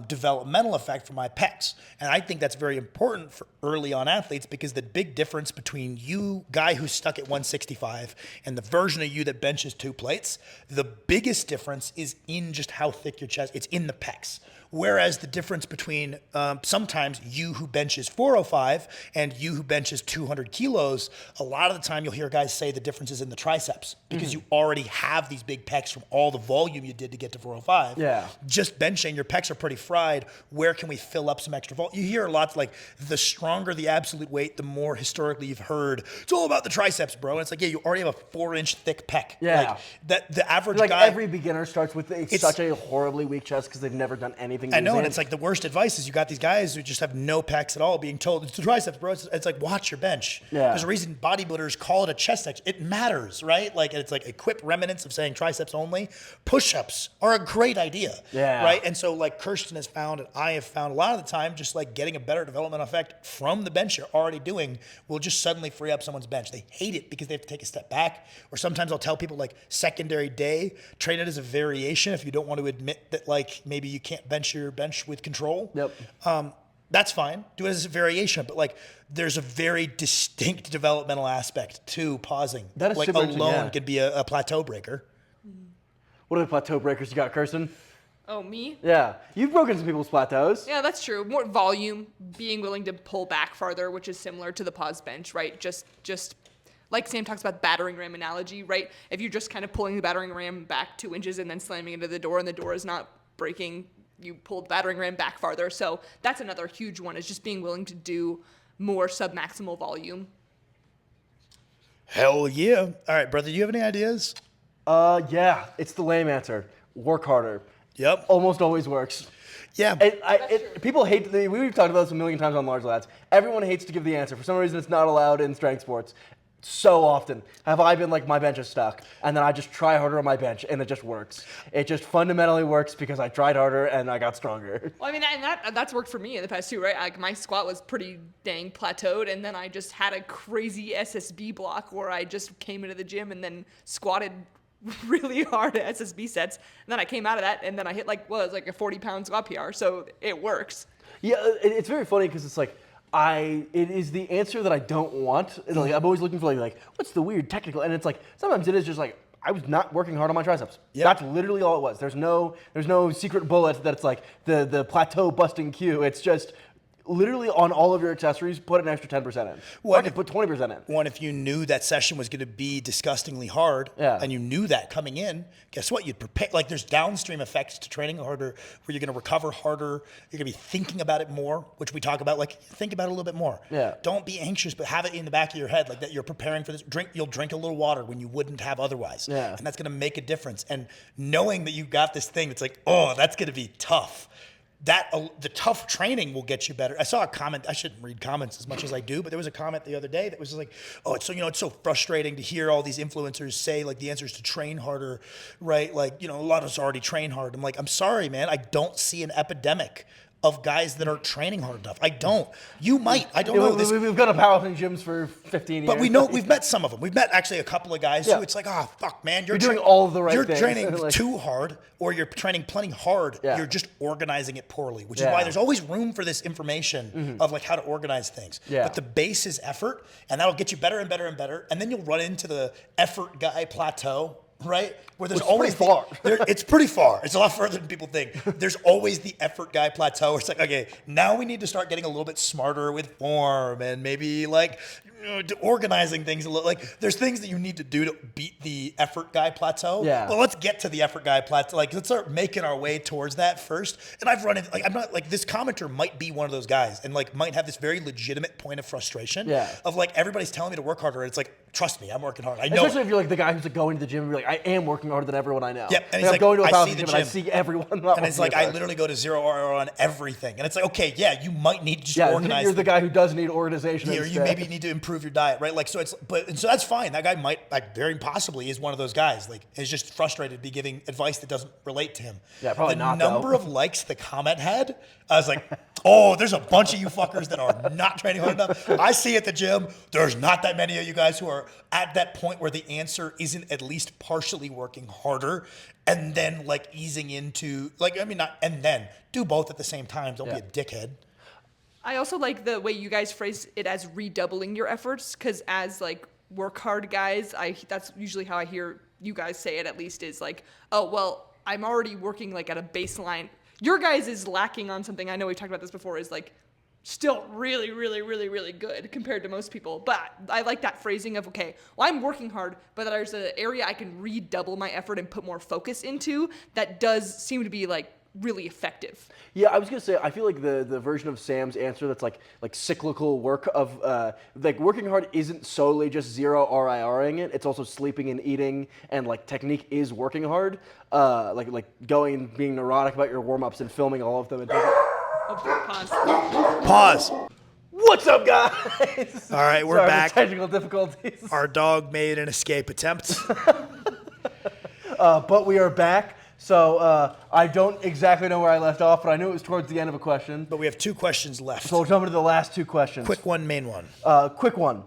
developmental effect for my pecs. And I think that's very important for early on athletes, because the big difference between you, guy who's stuck at 165, and the version of you that benches 2 plates, the biggest difference is in just how thick your chest, it's in the pecs. Whereas the difference between sometimes you who benches 405 and you who benches 200 kilos, a lot of the time you'll hear guys say the difference is in the triceps, because you already have these big pecs from all the volume you did to get to 405. Yeah. Just benching, your pecs are pretty fried. Where can we fill up some extra volume? You hear a lot like the stronger the absolute weight, the more historically you've heard, it's all about the triceps, bro. And it's like, yeah, you already have a 4-inch thick pec. Yeah. Like, that the average Like guy... every beginner starts with such a horribly weak chest because they've never done anything. I know, and it's like the worst advice is you got these guys who just have no pecs at all being told, it's the triceps, bro. It's like, watch your bench. Yeah. There's a reason bodybuilders call it a chest section. It matters, right? Like, it's like a quip remnants of saying triceps only. Push-ups are a great idea, right? And so, like, Kirsten has found and I have found a lot of the time, just like getting a better developmental effect from the bench you're already doing will just suddenly free up someone's bench. They hate it because they have to take a step back. Or sometimes I'll tell people like secondary day, train it as a variation if you don't want to admit that like maybe you can't bench your bench with control. Yep. That's fine. Do it as a variation, but like there's a very distinct developmental aspect to pausing. That is like super interesting, alone yeah. could be a plateau breaker. What are the plateau breakers you got, Kirsten? Oh, me? Yeah. You've broken some people's plateaus. Yeah, that's true. More volume, being willing to pull back farther, which is similar to the pause bench, right? Just like Sam talks about battering ram analogy, right? If you're just kind of pulling the battering ram back 2 inches and then slamming into the door and the door is not breaking, you pulled the battering ram back farther. So that's another huge one, is just being willing to do more submaximal volume. Hell yeah. All right, brother, do you have any ideas? Yeah. It's the lame answer. Work harder. Yep. Almost always works. Yeah. People hate, we've talked about this a million times on Large Lads. Everyone hates to give the answer. For some reason, it's not allowed in strength sports. So often have I been like, my bench is stuck, and then I just try harder on my bench, and it just works. It just fundamentally works because I tried harder and I got stronger. Well, I mean, and that's worked for me in the past too, right? Like my squat was pretty dang plateaued, and then I just had a crazy SSB block where I just came into the gym and then squatted really hard at SSB sets, and then I came out of that, and then I hit like a 40-pound squat PR, so it works. Yeah, it's very funny because it's like, it is the answer that I don't want. And like, I'm always looking for like, what's the weird technical? And it's like, sometimes it is just like, I was not working hard on my triceps. Yep. That's literally all it was. There's no secret bullet that's like the plateau busting cue. It's just literally on all of your accessories, put an extra 10% in. Well, I could put 20% in. One, if you knew that session was going to be disgustingly hard, Yeah. and you knew that coming in, guess what? You'd prepare. Like, there's downstream effects to training harder, where you're going to recover harder. You're going to be thinking about it more, which we talk about. Like, think about it a little bit more. Yeah. Don't be anxious, but have it in the back of your head, like that you're preparing for this. You'll drink a little water when you wouldn't have otherwise. Yeah. And that's going to make a difference. And knowing that you've got this thing, it's like, oh, that's going to be tough. The tough training will get you better. I saw a comment. I shouldn't read comments as much as I do, but there was a comment the other day that was like, "Oh, it's so frustrating to hear all these influencers say like the answer is to train harder, right? Like, a lot of us already train hard." I'm like, I'm sorry, man. I don't see an epidemic of guys that aren't training hard enough. I don't. You might. I don't know. We've got a powerlifting gyms for 15 years. But we know we've met some of them. We've met actually a couple of guys who it's like, oh fuck, man, you're doing all of the right You're things. training Like, too hard, or you're training plenty hard. Yeah. You're just organizing it poorly, which is Yeah. why there's always room for this information of like how to organize things. Yeah. But the base is effort, and that'll get you better and better and better. And then you'll run into the effort guy plateau. Right? Where there's Which is always pretty far. It's pretty far. It's a lot further than people think. There's always the effort guy plateau. Where it's like, okay, now we need to start getting a little bit smarter with form and maybe like organizing things a little. Like there's things that you need to do to beat the effort guy plateau. Yeah. Well, let's get to the effort guy plateau. Like let's start making our way towards that first. And I've run into, like, I'm not like, this commenter might be one of those guys and like might have this very legitimate point of frustration. Yeah. Of like everybody's telling me to work harder, and it's like, trust me, I'm working hard. I know. Especially if you're like the guy who's like going to the gym and you're like, I am working harder than everyone I know. Yep, and Like, he's I'm like, going to a I see powerlifting the gym and I gym. see everyone. And it's like, I literally go to 0 RR on everything. And it's like, okay, yeah, you might need to just organize. You're the guy who does need organization. Or you instead. maybe need to improve your diet, right? Like, so that's fine. That guy might, like, very possibly is one of those guys. Like, is just frustrated to be giving advice that doesn't relate to him. Yeah, probably not, The number though. of likes the comment had, I was like, oh, there's a bunch of you fuckers that are not training hard enough. I see at the gym, there's not that many of you guys who are at that point where the answer isn't at least partially working harder and then like easing into and then do both at the same time. Don't be a dickhead. I also like the way you guys phrase it as redoubling your efforts, because as like work hard guys, that's usually how I hear you guys say it, at least, is like, oh, well, I'm already working like at a baseline. Your guys is lacking on something. I know we've talked about this before, is like still really, really, really, really good compared to most people. But I like that phrasing of, okay, well, I'm working hard, but there's an area I can redouble my effort and put more focus into that does seem to be like really effective. Yeah, I was gonna say, I feel like the version of Sam's answer that's like cyclical work of like working hard isn't solely just 0 RIRing it. It's also sleeping and eating, and like technique is working hard. Like going and being neurotic about your warm ups and filming all of them. And Pause. What's up, guys? All right, we're Sorry for back. technical difficulties. Our dog made an escape attempt. But we are back. So I don't exactly know where I left off, but I knew it was towards the end of a question. But we have 2 questions left. So we'll jump into the last 2 questions. Quick one, main one. Quick one.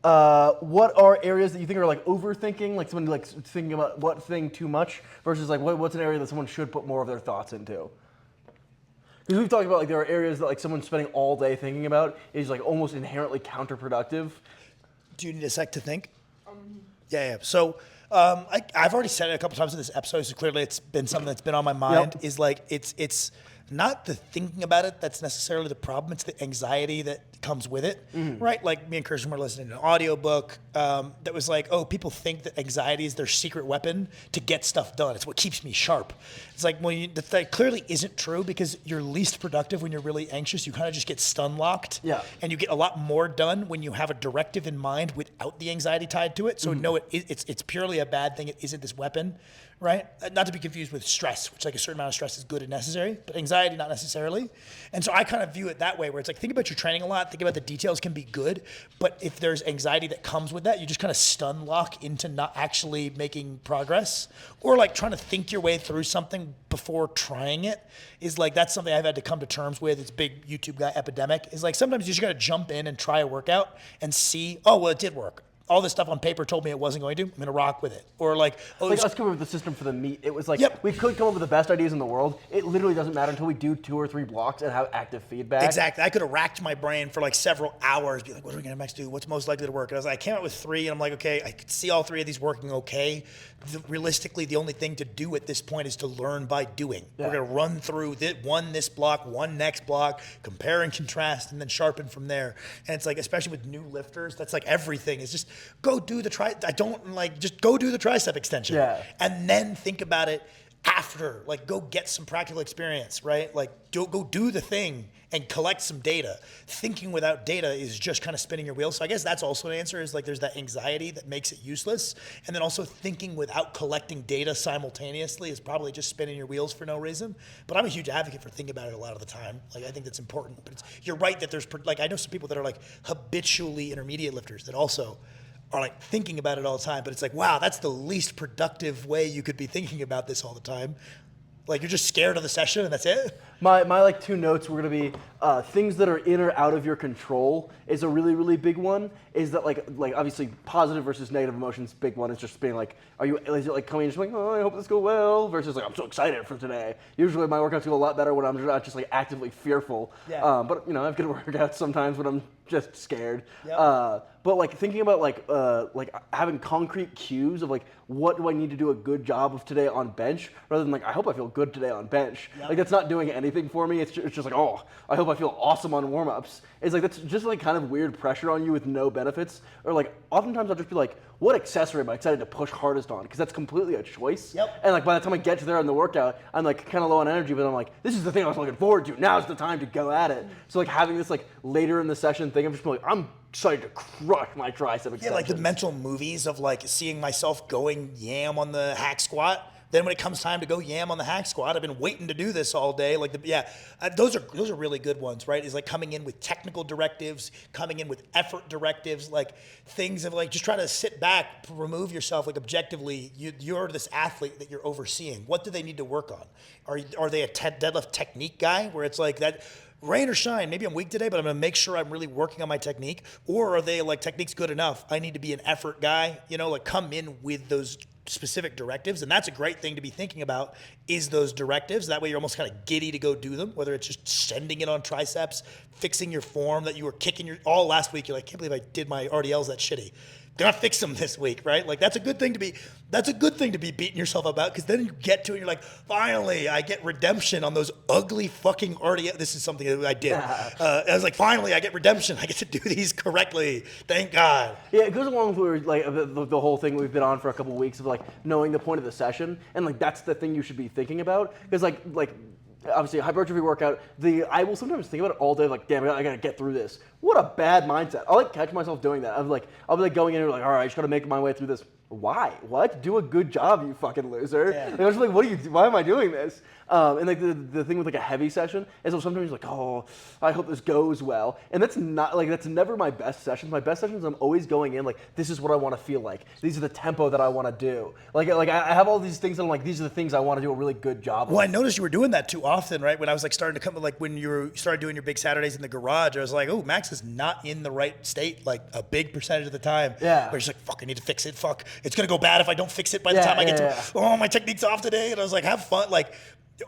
What are areas that you think are like overthinking, like someone like thinking about what thing too much, versus like what's an area that someone should put more of their thoughts into? Because we've talked about like there are areas that like someone spending all day thinking about is like almost inherently counterproductive. Do you need a sec to think? Yeah. So I've already said it a couple times in this episode, so clearly it's been something that's been on my mind. Yep. Is like it's not the thinking about it that's necessarily the problem. It's the anxiety that comes with it, right? Like me and Kirsten were listening to an audiobook that was like, oh, people think that anxiety is their secret weapon to get stuff done. It's what keeps me sharp. It's like, well, that clearly isn't true because you're least productive when you're really anxious. You kind of just get stun locked. Yeah. And you get a lot more done when you have a directive in mind without the anxiety tied to it. So no, it's purely a bad thing. It isn't this weapon, right? Not to be confused with stress, which like a certain amount of stress is good and necessary, but anxiety not necessarily. And so I kind of view it that way, where it's like, think about your training a lot, think about the details can be good, but if there's anxiety that comes with that, you just kind of stun lock into not actually making progress, or like trying to think your way through something before trying it is like, that's something I've had to come to terms with. It's big YouTube guy epidemic is like, sometimes you just got to jump in and try a workout and see, oh, well, it did work. All this stuff on paper told me it wasn't going to. I'm going to rock with it. Or like, oh, Like us coming up with the system for the meet, it was like Yep. we could come up with the best ideas in the world. It literally doesn't matter until we do 2 or 3 blocks and have active feedback. exactly. I could have racked my brain for like several hours, be like, what are we going to next do? What's most likely to work? And I was like, I came out with 3, and I'm like, okay, I could see all 3 of these working okay. Realistically, the only thing to do at this point is to learn by doing. Yeah. We're going to run through this block, one next block, compare and contrast, and then sharpen from there. And it's like, especially with new lifters, that's like everything is just go do the just go do the tricep extension. Yeah. And then think about it after, like go get some practical experience, right? Like go do the thing and collect some data. Thinking without data is just kind of spinning your wheels. So I guess that's also an answer, is like there's that anxiety that makes it useless. And then also thinking without collecting data simultaneously is probably just spinning your wheels for no reason. But I'm a huge advocate for thinking about it a lot of the time. Like I think that's important. But you're right that there's like, I know some people that are like habitually intermediate lifters that also are like thinking about it all the time, but it's like, wow, that's the least productive way you could be thinking about this all the time. Like you're just scared of the session and that's it. My like 2 notes were gonna be things that are in or out of your control is a really, really big one. Is that like obviously positive versus negative emotions, big one is just being like, is it like coming in just like, oh, I hope this goes well, versus like, I'm so excited for today. Usually my workouts go a lot better when I'm not just like actively fearful. Yeah. But you know, I have good workouts sometimes when I'm just scared. Yep. But like thinking about like having concrete cues of like, what do I need to do a good job of today on bench, rather than like, I hope I feel good today on bench. Yep. Like that's not doing anything for me. It's just like, oh, I hope I feel awesome on warm-ups. It's like, that's just like kind of weird pressure on you with no benefits. Or like oftentimes I'll just be like, what accessory am I excited to push hardest on? Because that's completely a choice. Yep. And like by the time I get to there in the workout, I'm like kind of low on energy, but I'm like, this is the thing I was looking forward to. Now's the time to go at it. So like having this like later in the session thing, I'm just like, I'm excited to crush my tricep extensions. Yeah, like the mental movies of like seeing myself going yam on the hack squat. Then when it comes time to go yam on the hack squat, I've been waiting to do this all day. Like those are really good ones, right? Is like coming in with technical directives, coming in with effort directives, like things of like just try to sit back, remove yourself, like objectively. You're this athlete that you're overseeing. What do they need to work on? Are they a deadlift technique guy where it's like that? Rain or shine, maybe I'm weak today, but I'm going to make sure I'm really working on my technique. Or are they like, technique's good enough, I need to be an effort guy, like come in with those specific directives. And that's a great thing to be thinking about, is those directives. That way you're almost kind of giddy to go do them, whether it's just sending it on triceps, fixing your form that you were kicking all last week. You're like, can't believe I did my RDLs that shitty. Gonna fix them this week, right? Like that's a good thing to be beating yourself about, because then you get to it and you're like, finally, I get redemption on those ugly fucking RDL. This is something that I did. I was like, finally, I get redemption. I get to do these correctly. Thank God. Yeah, it goes along with like the whole thing we've been on for a couple of weeks of like knowing the point of the session, and like that's the thing you should be thinking about, because like obviously a hypertrophy workout, I will sometimes think about it all day, like, damn, I gotta get through this. What a bad mindset. I'll like catch myself doing that. I'll be like going in and like, all right, I just gotta make my way through this why? What? Do a good job, you fucking loser. Yeah. Like, I was just like, why am I doing this? And like the thing with like a heavy session is sometimes you're like, oh, I hope this goes well. And that's never my best sessions. My best sessions, I'm always going in like, this is what I want to feel like. These are the tempo that I want to do. Like I have all these things that I'm like, these are the things I want to do a really good job Well, of. I noticed you were doing that too often, right? When I was like starting to come, like when you started doing your big Saturdays in the garage, I was like, oh, Max is not in the right state, like a big percentage of the time. Yeah. Where he's like, fuck, I need to fix it. Fuck, it's gonna go bad if I don't fix it by the Yeah, time I get to. yeah. Oh, my technique's off today, and I was like, have fun, like.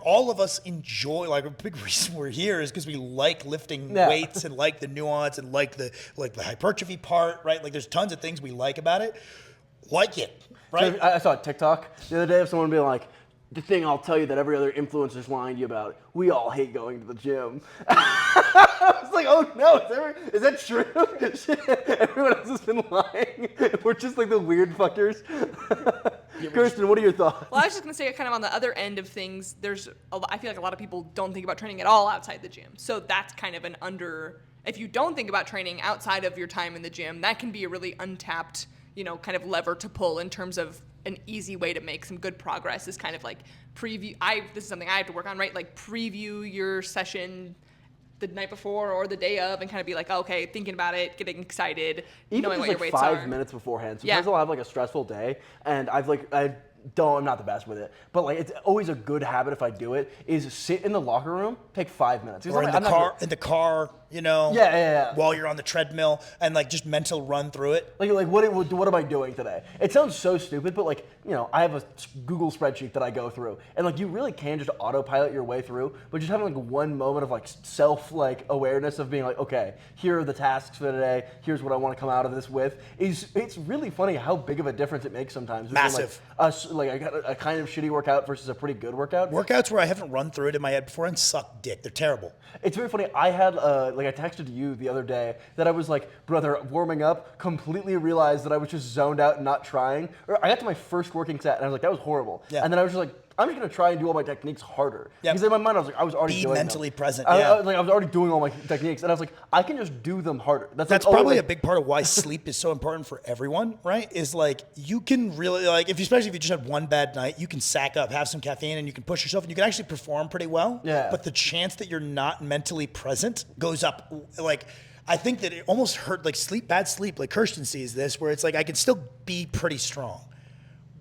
All of us enjoy, like a big reason we're here is because we like lifting weights and like the nuance and like the hypertrophy part, right? Like there's tons of things we like about it. Like it, right? So I saw a TikTok the other day of someone being like, the thing I'll tell you that every other influencer's lying to you about, we all hate going to the gym. I was like, oh no, is that true? Everyone else has been lying. We're just like the weird fuckers. Kirsten, what are your thoughts? Well, I was just gonna say, kind of on the other end of things, I feel like a lot of people don't think about training at all outside the gym. So that's kind of if you don't think about training outside of your time in the gym, that can be a really untapped, kind of lever to pull in terms of an easy way to make some good progress is kind of like this is something I have to work on, right? Like preview your session the night before or the day of and kind of be like, okay, thinking about it, getting excited, Even knowing just what your like weights 5 are. minutes beforehand. Yeah. Sometimes I'll have like a stressful day and I'm not the best with it, but like it's always a good habit if I do it is sit in the locker room, take 5 minutes. Or in the car, Yeah. while you're on the treadmill and like just mental run through it. Like what am I doing today? It sounds so stupid, but like, I have a Google spreadsheet that I go through and like you really can just autopilot your way through, but just having like one moment of like self like awareness of being like, okay, here are the tasks for today. Here's what I want to come out of this with it's really funny how big of a difference it makes sometimes. Massive. Like I got a kind of shitty workout versus a pretty good workout. Workouts where I haven't run through it in my head before and suck dick. They're terrible. It's very funny. I had I texted you the other day that I was like, brother, warming up, completely realized that I was just zoned out and not trying. Or I got to my first working set and I was like, that was horrible. Yeah. And then I was just like, I'm just gonna try and do all my techniques harder. Yep. Because in my mind I was already Be doing mentally them. present. I was already doing all my techniques, and I was like, I can just do them harder. That's probably a big part of why sleep is so important for everyone, right? Is like you can really especially if you just had one bad night, you can sack up, have some caffeine, and you can push yourself, and you can actually perform pretty well. Yeah. But the chance that you're not mentally present goes up. Like I think that it almost hurt. Like bad sleep. Like Kirsten sees this, where it's like I can still be pretty strong,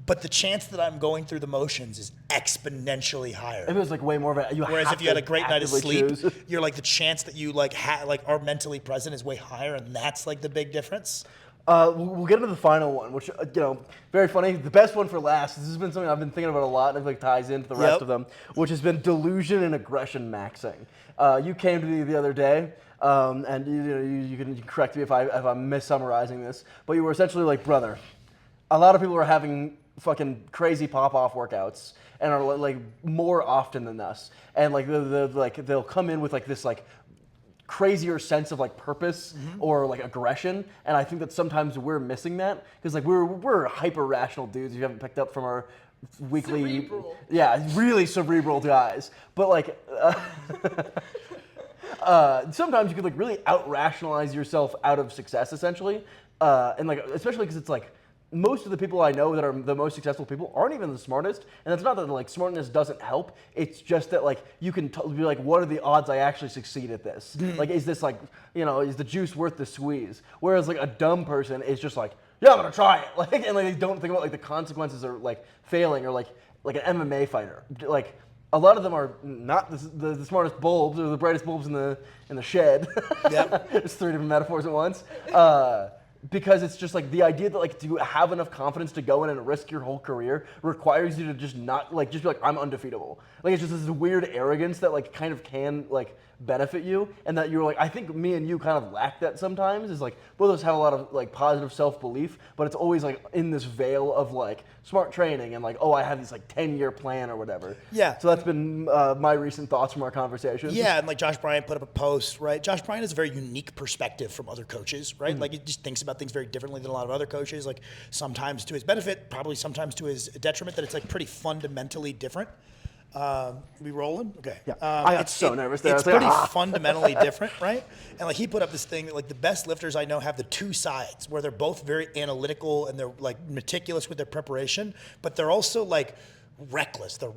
but the chance that I'm going through the motions is exponentially higher. It was like way more of a. Whereas if you had a great night of sleep, choose. you're like the chance that you are mentally present is way higher, and that's like the big difference. We'll get into the final one, which very funny. The best one for last. This has been something I've been thinking about a lot, and it like ties into the rest of them, which has been delusion and aggression maxing. You came to me the other day, and you can correct me if I'm missummarizing this, but you were essentially like, brother, a lot of people are having fucking crazy pop-off workouts and are like more often than us, and like they'll come in with like this like crazier sense of like purpose or like aggression, and I think that sometimes we're missing that because like we're hyper rational dudes. If you haven't picked up from our weekly, really cerebral guys, but like sometimes you could like really out rationalize yourself out of success essentially, and like especially because it's like. Most of the people I know that are the most successful people aren't even the smartest, and it's not that like smartness doesn't help. It's just that like you can be like, what are the odds I actually succeed at this? Like, is this like is the juice worth the squeeze? Whereas like a dumb person is just like, yeah, I'm gonna try it, like, and like they don't think about like the consequences or like failing or like an MMA fighter. Like a lot of them are not the smartest bulbs or the brightest bulbs in the shed. Yep. It's 3 different metaphors at once. Because it's just like the idea that like to have enough confidence to go in and risk your whole career requires you to just not like just be like I'm undefeatable. Like it's just this weird arrogance that like kind of can like benefit you, and that you're like I think me and you kind of lack that sometimes. Is like both of us have a lot of like positive self-belief, but it's always like in this veil of like smart training and like I have this like 10-year plan or whatever. Yeah. So that's been my recent thoughts from our conversation. Yeah, and like Josh Bryant put up a post, right? Josh Bryant has a very unique perspective from other coaches, right? Like he just thinks about things very differently than a lot of other coaches, like sometimes to his benefit, probably sometimes to his detriment, that it's like pretty fundamentally different. We rolling? Okay. Yeah. I got so nervous there. It's I was pretty like, fundamentally different, right? And like he put up this thing that like the best lifters I know have the two sides where they're both very analytical and they're like meticulous with their preparation, but they're also like reckless. They're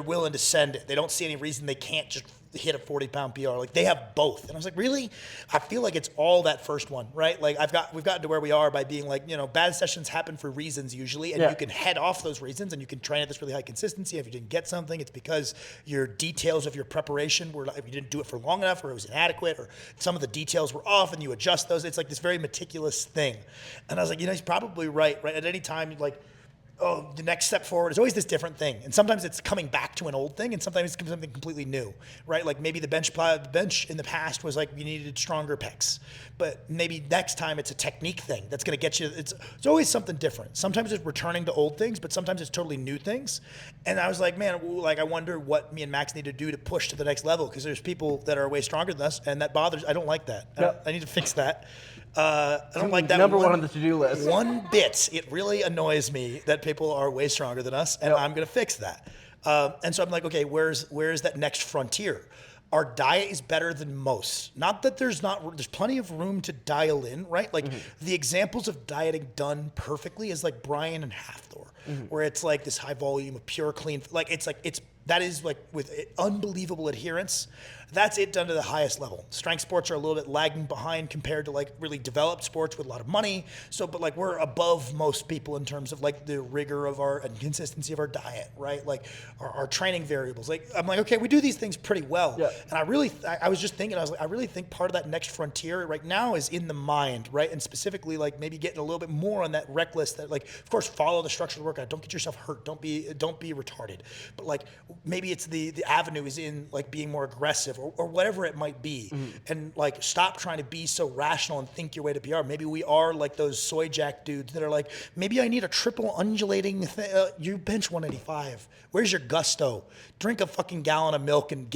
willing to send it. They don't see any reason they can't just hit a 40-pound PR. Like they have both. And I was like, really? I feel like it's all that first one, right? Like we've gotten to where we are by being like, bad sessions happen for reasons usually, and you can head off those reasons and you can train at this really high consistency. If you didn't get something, it's because your details of your preparation were like, if you didn't do it for long enough or it was inadequate or some of the details were off and you adjust those. It's like this very meticulous thing. And I was like, he's probably right? At any time, like, oh, the next step forward is always this different thing. And sometimes it's coming back to an old thing, and sometimes it's something completely new, right? Like maybe the bench in the past was like you needed stronger pecs. But maybe next time it's a technique thing that's going to get you. It's always something different. Sometimes it's returning to old things, but sometimes it's totally new things. And I was like, man, I wonder what me and Max need to do to push to the next level, because there's people that are way stronger than us, and that bothers. I don't like that. Yep. I need to fix that. I don't like that. Number one on the to-do list. One bit. It really annoys me that people are way stronger than us, and I'm going to fix that. And so I'm like, okay, where's that next frontier? Our diet is better than most. Not that there's plenty of room to dial in, right? Like the examples of dieting done perfectly is like Brian and Hafthor, where it's like this high volume of pure clean, that is like with unbelievable adherence. That's it done to the highest level. Strength sports are a little bit lagging behind compared to like really developed sports with a lot of money. So, but like we're above most people in terms of like the rigor of our and consistency of our diet, right? Like our training variables. Like I'm like, okay, we do these things pretty well. Yeah. And I was just thinking, I really think part of that next frontier right now is in the mind, right? And specifically like maybe getting a little bit more on that reckless, that like, of course, follow the structured workout. Don't get yourself hurt. Don't be retarded. But like maybe it's the avenue is in like being more aggressive or whatever it might be. And like stop trying to be so rational and think your way to PR. Maybe we are like those soy jack dudes that are like, maybe I need a triple undulating thing. You bench 185. Where's your gusto? Drink a fucking gallon of milk and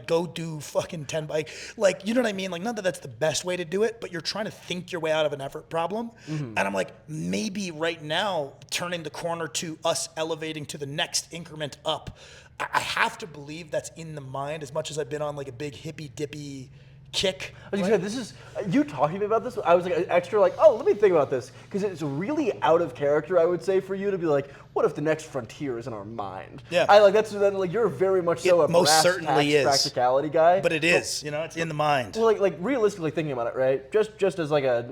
go do fucking 10 bike. Like, you know what I mean? Like, not that that's the best way to do it, but you're trying to think your way out of an effort problem. And I'm like, maybe right now, turning the corner to us elevating to the next increment up. I have to believe that's in the mind as much as I've been on like a big hippy dippy kick. This is you talking to me about this. I was like extra like, oh, let me think about this, because it's really out of character, I would say, for you to be like, what if the next frontier is in our mind? Yeah, I like that's like you're very much so a most certainly is practicality guy. But it is, it's in the mind. Well, like realistically thinking about it, right? Just as like a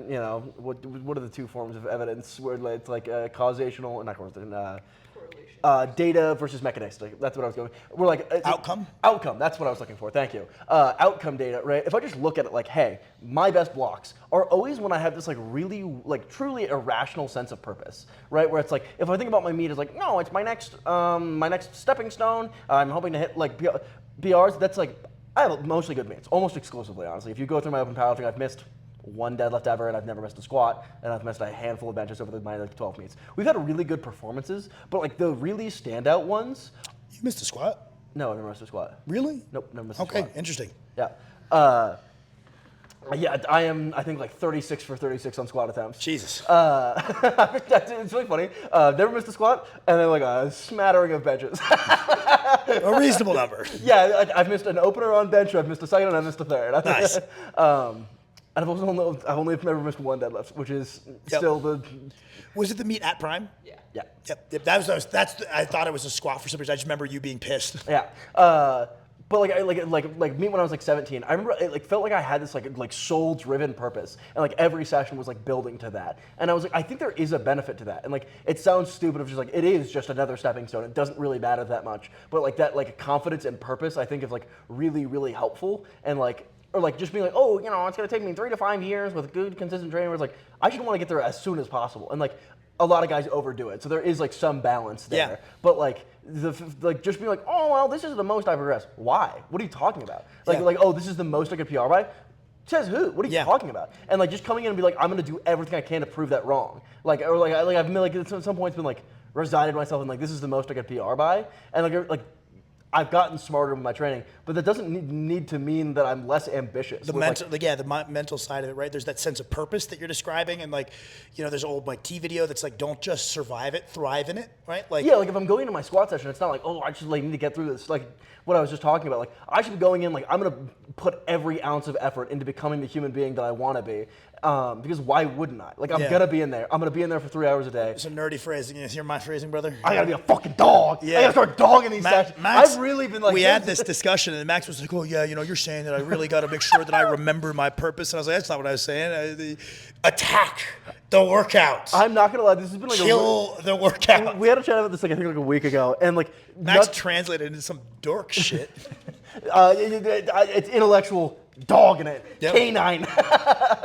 what are the two forms of evidence where it's like causational and not causation. Data versus mechanistic. That's what I was going. We're like outcome. Outcome. That's what I was looking for. Thank you. Outcome data, right? If I just look at it like, hey, my best blocks are always when I have this like really like truly irrational sense of purpose, right? Where it's like if I think about my meet as like, no, it's my next stepping stone. I'm hoping to hit like BRs. That's like I have mostly good meets, almost exclusively, honestly. If you go through my open powerlifting, I've missed one deadlift ever, and I've never missed a squat, and I've missed a handful of benches over my 12 meets. We've had really good performances, but like the really standout ones. You missed a squat? No, I never missed a squat. Really? Nope, never missed a squat. Okay, interesting. Yeah. I am, I think, like 36 for 36 on squat attempts. Jesus. It's really funny. Never missed a squat, and then like a smattering of benches. A reasonable number. Yeah, I've missed an opener on bench, I've missed a second, and I've missed a third. Nice. And I've only ever missed one deadlift, which is still the. Was it the meet at Prime? Yeah. Yep. I thought it was a squat for some reason. I just remember you being pissed. Yeah. But like me when I was like 17, I remember it like felt like I had this like soul-driven purpose, and like every session was like building to that. And I was like, I think there is a benefit to that. And like it sounds stupid of just like it is just another stepping stone. It doesn't really matter that much. But like that like confidence and purpose, I think is like really really helpful. And like. Or like just being like, oh, it's gonna take me 3 to 5 years with good consistent training. Where it's like I should want to get there as soon as possible, and like a lot of guys overdo it. So there is like some balance there. Yeah. But like just being like, oh well, this is the most I progressed. Why? What are you talking about? Like oh, this is the most I could PR by. Says who? What are you talking about? And like just coming in and be like, I'm gonna do everything I can to prove that wrong. I've been like at some points been like resided myself in like this is the most I could PR by, and like I've gotten smarter with my training, but that doesn't need to mean that I'm less ambitious. The with, mental, the mental side of it, right? There's that sense of purpose that you're describing, and like, there's an old Mike T video that's like, don't just survive it, thrive in it, right? Like, yeah, like if I'm going into my squat session, it's not like, oh, I just like need to get through this. Like what I was just talking about, like I should be going in like I'm gonna put every ounce of effort into becoming the human being that I want to be. Because why wouldn't I? Like I'm gonna be in there. I'm gonna be in there for 3 hours a day. it's a nerdy phrasing. You hear my phrasing, brother? I gotta be a fucking dog. Yeah. I gotta start dogging these sessions. Max, I've really been like. We had this discussion, and Max was like, "Oh yeah, you're saying that I really got to make sure that I remember my purpose." And I was like, "That's not what I was saying. Attack the workout. I'm not gonna lie. This has been like kill the workout." We had a chat about this like I think like a week ago, and like Max translated into some dork shit. It's intellectual. Dog in it, Yep. canine.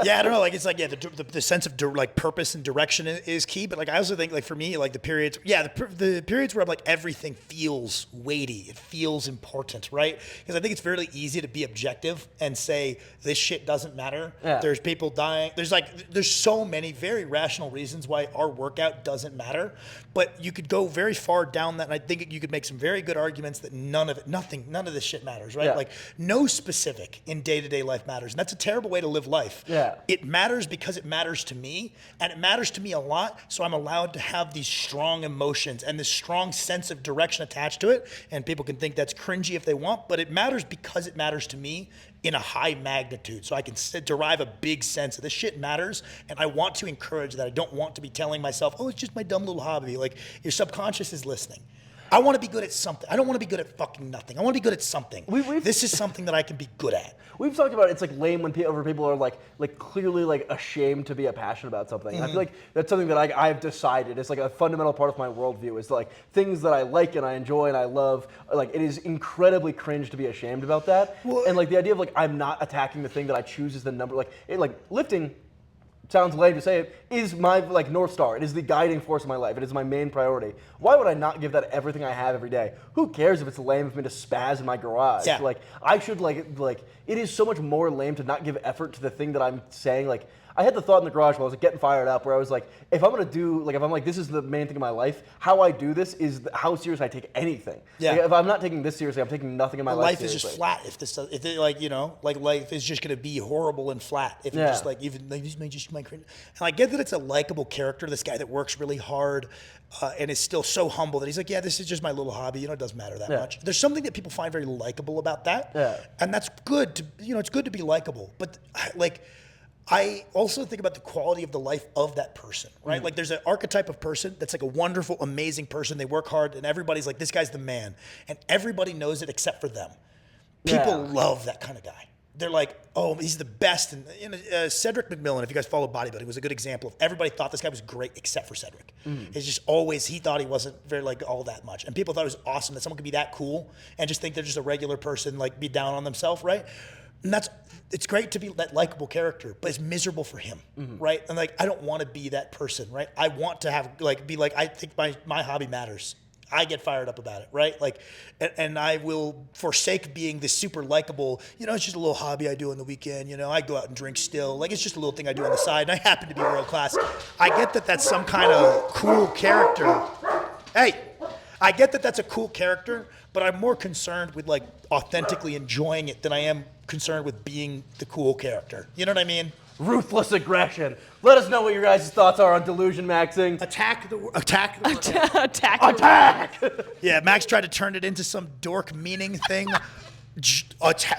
Yeah, I don't know. Like it's like the sense of like purpose and direction is key. But like I also think like for me like the periods, the periods where I'm like everything feels weighty, it feels important, right? Because I think it's fairly easy to be objective and say this shit doesn't matter. Yeah. There's people dying. There's so many very rational reasons why our workout doesn't matter. But you could go very far down that, and I think you could make some very good arguments that none of this shit matters, right? Yeah. Like no specific in day-to-day life matters, and that's a terrible way to live life. Yeah. It matters because it matters to me, and it matters to me a lot, so I'm allowed to have these strong emotions and this strong sense of direction attached to it, and people can think that's cringy if they want, but it matters because it matters to me in a high magnitude, so I can derive a big sense of this shit matters, and I want to encourage that. I don't want to be telling myself, oh, it's just my dumb little hobby. Like, your subconscious is listening. I want to be good at something. I don't want to be good at fucking nothing. I want to be good at something. This is something that I can be good at. We've talked about it's like lame when people are like clearly like ashamed to be passionate about something. I feel like that's something that I've decided is like a fundamental part of my worldview is like things that I like and I enjoy and I love. Like it is incredibly cringe to be ashamed about that. And like the idea of like I'm not attacking the thing that I choose as the number. Like lifting. Sounds lame to say it, is my like North Star. It is the guiding force of my life. It is my main priority. Why would I not give that everything I have every day? Who cares if it's lame if I'm to spaz in my garage? Yeah. Like I should like it is so much more lame to not give effort to the thing that I'm saying. Like I had the thought in the garage while I was like, getting fired up where I was like, if I'm gonna do like if I'm like this is the main thing in my life, how I do this is how serious I take anything. Yeah. Like, if I'm not taking this seriously, I'm taking nothing in my life Life is seriously. just flat. If it, like life is just gonna be horrible and flat. If you're just like even like this may just my cringe. And I get that it's a likable character, this guy that works really hard and is still so humble that he's like, yeah, this is just my little hobby. It doesn't matter that much. There's something that people find very likable about that. Yeah. And that's good to it's good to be likable. But like I also think about the quality of the life of that person, right? Like there's an archetype of person that's like a wonderful, amazing person. They work hard and everybody's like, this guy's the man. And everybody knows it except for them. People love that kind of guy. They're like, oh, he's the best. And Cedric McMillan, if you guys follow bodybuilding, was a good example of everybody thought this guy was great except for Cedric. It's just always, he thought he wasn't very like all that much. And people thought it was awesome that someone could be that cool and just think they're just a regular person, like be down on themselves, right? And it's great to be that likable character, but it's miserable for him, right? And like, I don't want to be that person, right? I want to have I think my hobby matters. I get fired up about it, right? Like, and I will forsake being this super likable, it's just a little hobby I do on the weekend, I go out and drink still. Like, it's just a little thing I do on the side, and I happen to be world class. I get that that's some kind of cool character. Hey, I get that that's a cool character, but I'm more concerned with like authentically enjoying it than I am concerned with being the cool character. You know what I mean? Ruthless aggression. Let us know what your guys' thoughts are on delusion maxing. Attack. Yeah, Max tried to turn it into some dork meaning thing.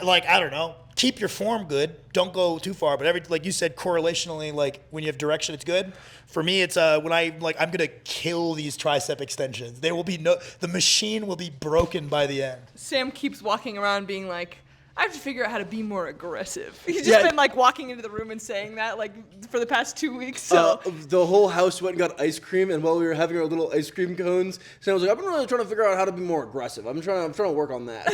Like, I don't know. Keep your form good. Don't go too far. But like you said, correlationally, like when you have direction, it's good. For me, it's when I'm gonna kill these tricep extensions. The machine will be broken by the end. Sam keeps walking around being like, I have to figure out how to be more aggressive. He's just been like walking into the room and saying that like for the past 2 weeks. So the whole house went and got ice cream, and while we were having our little ice cream cones, Sam was like, "I've been really trying to figure out how to be more aggressive. I'm trying to work on that."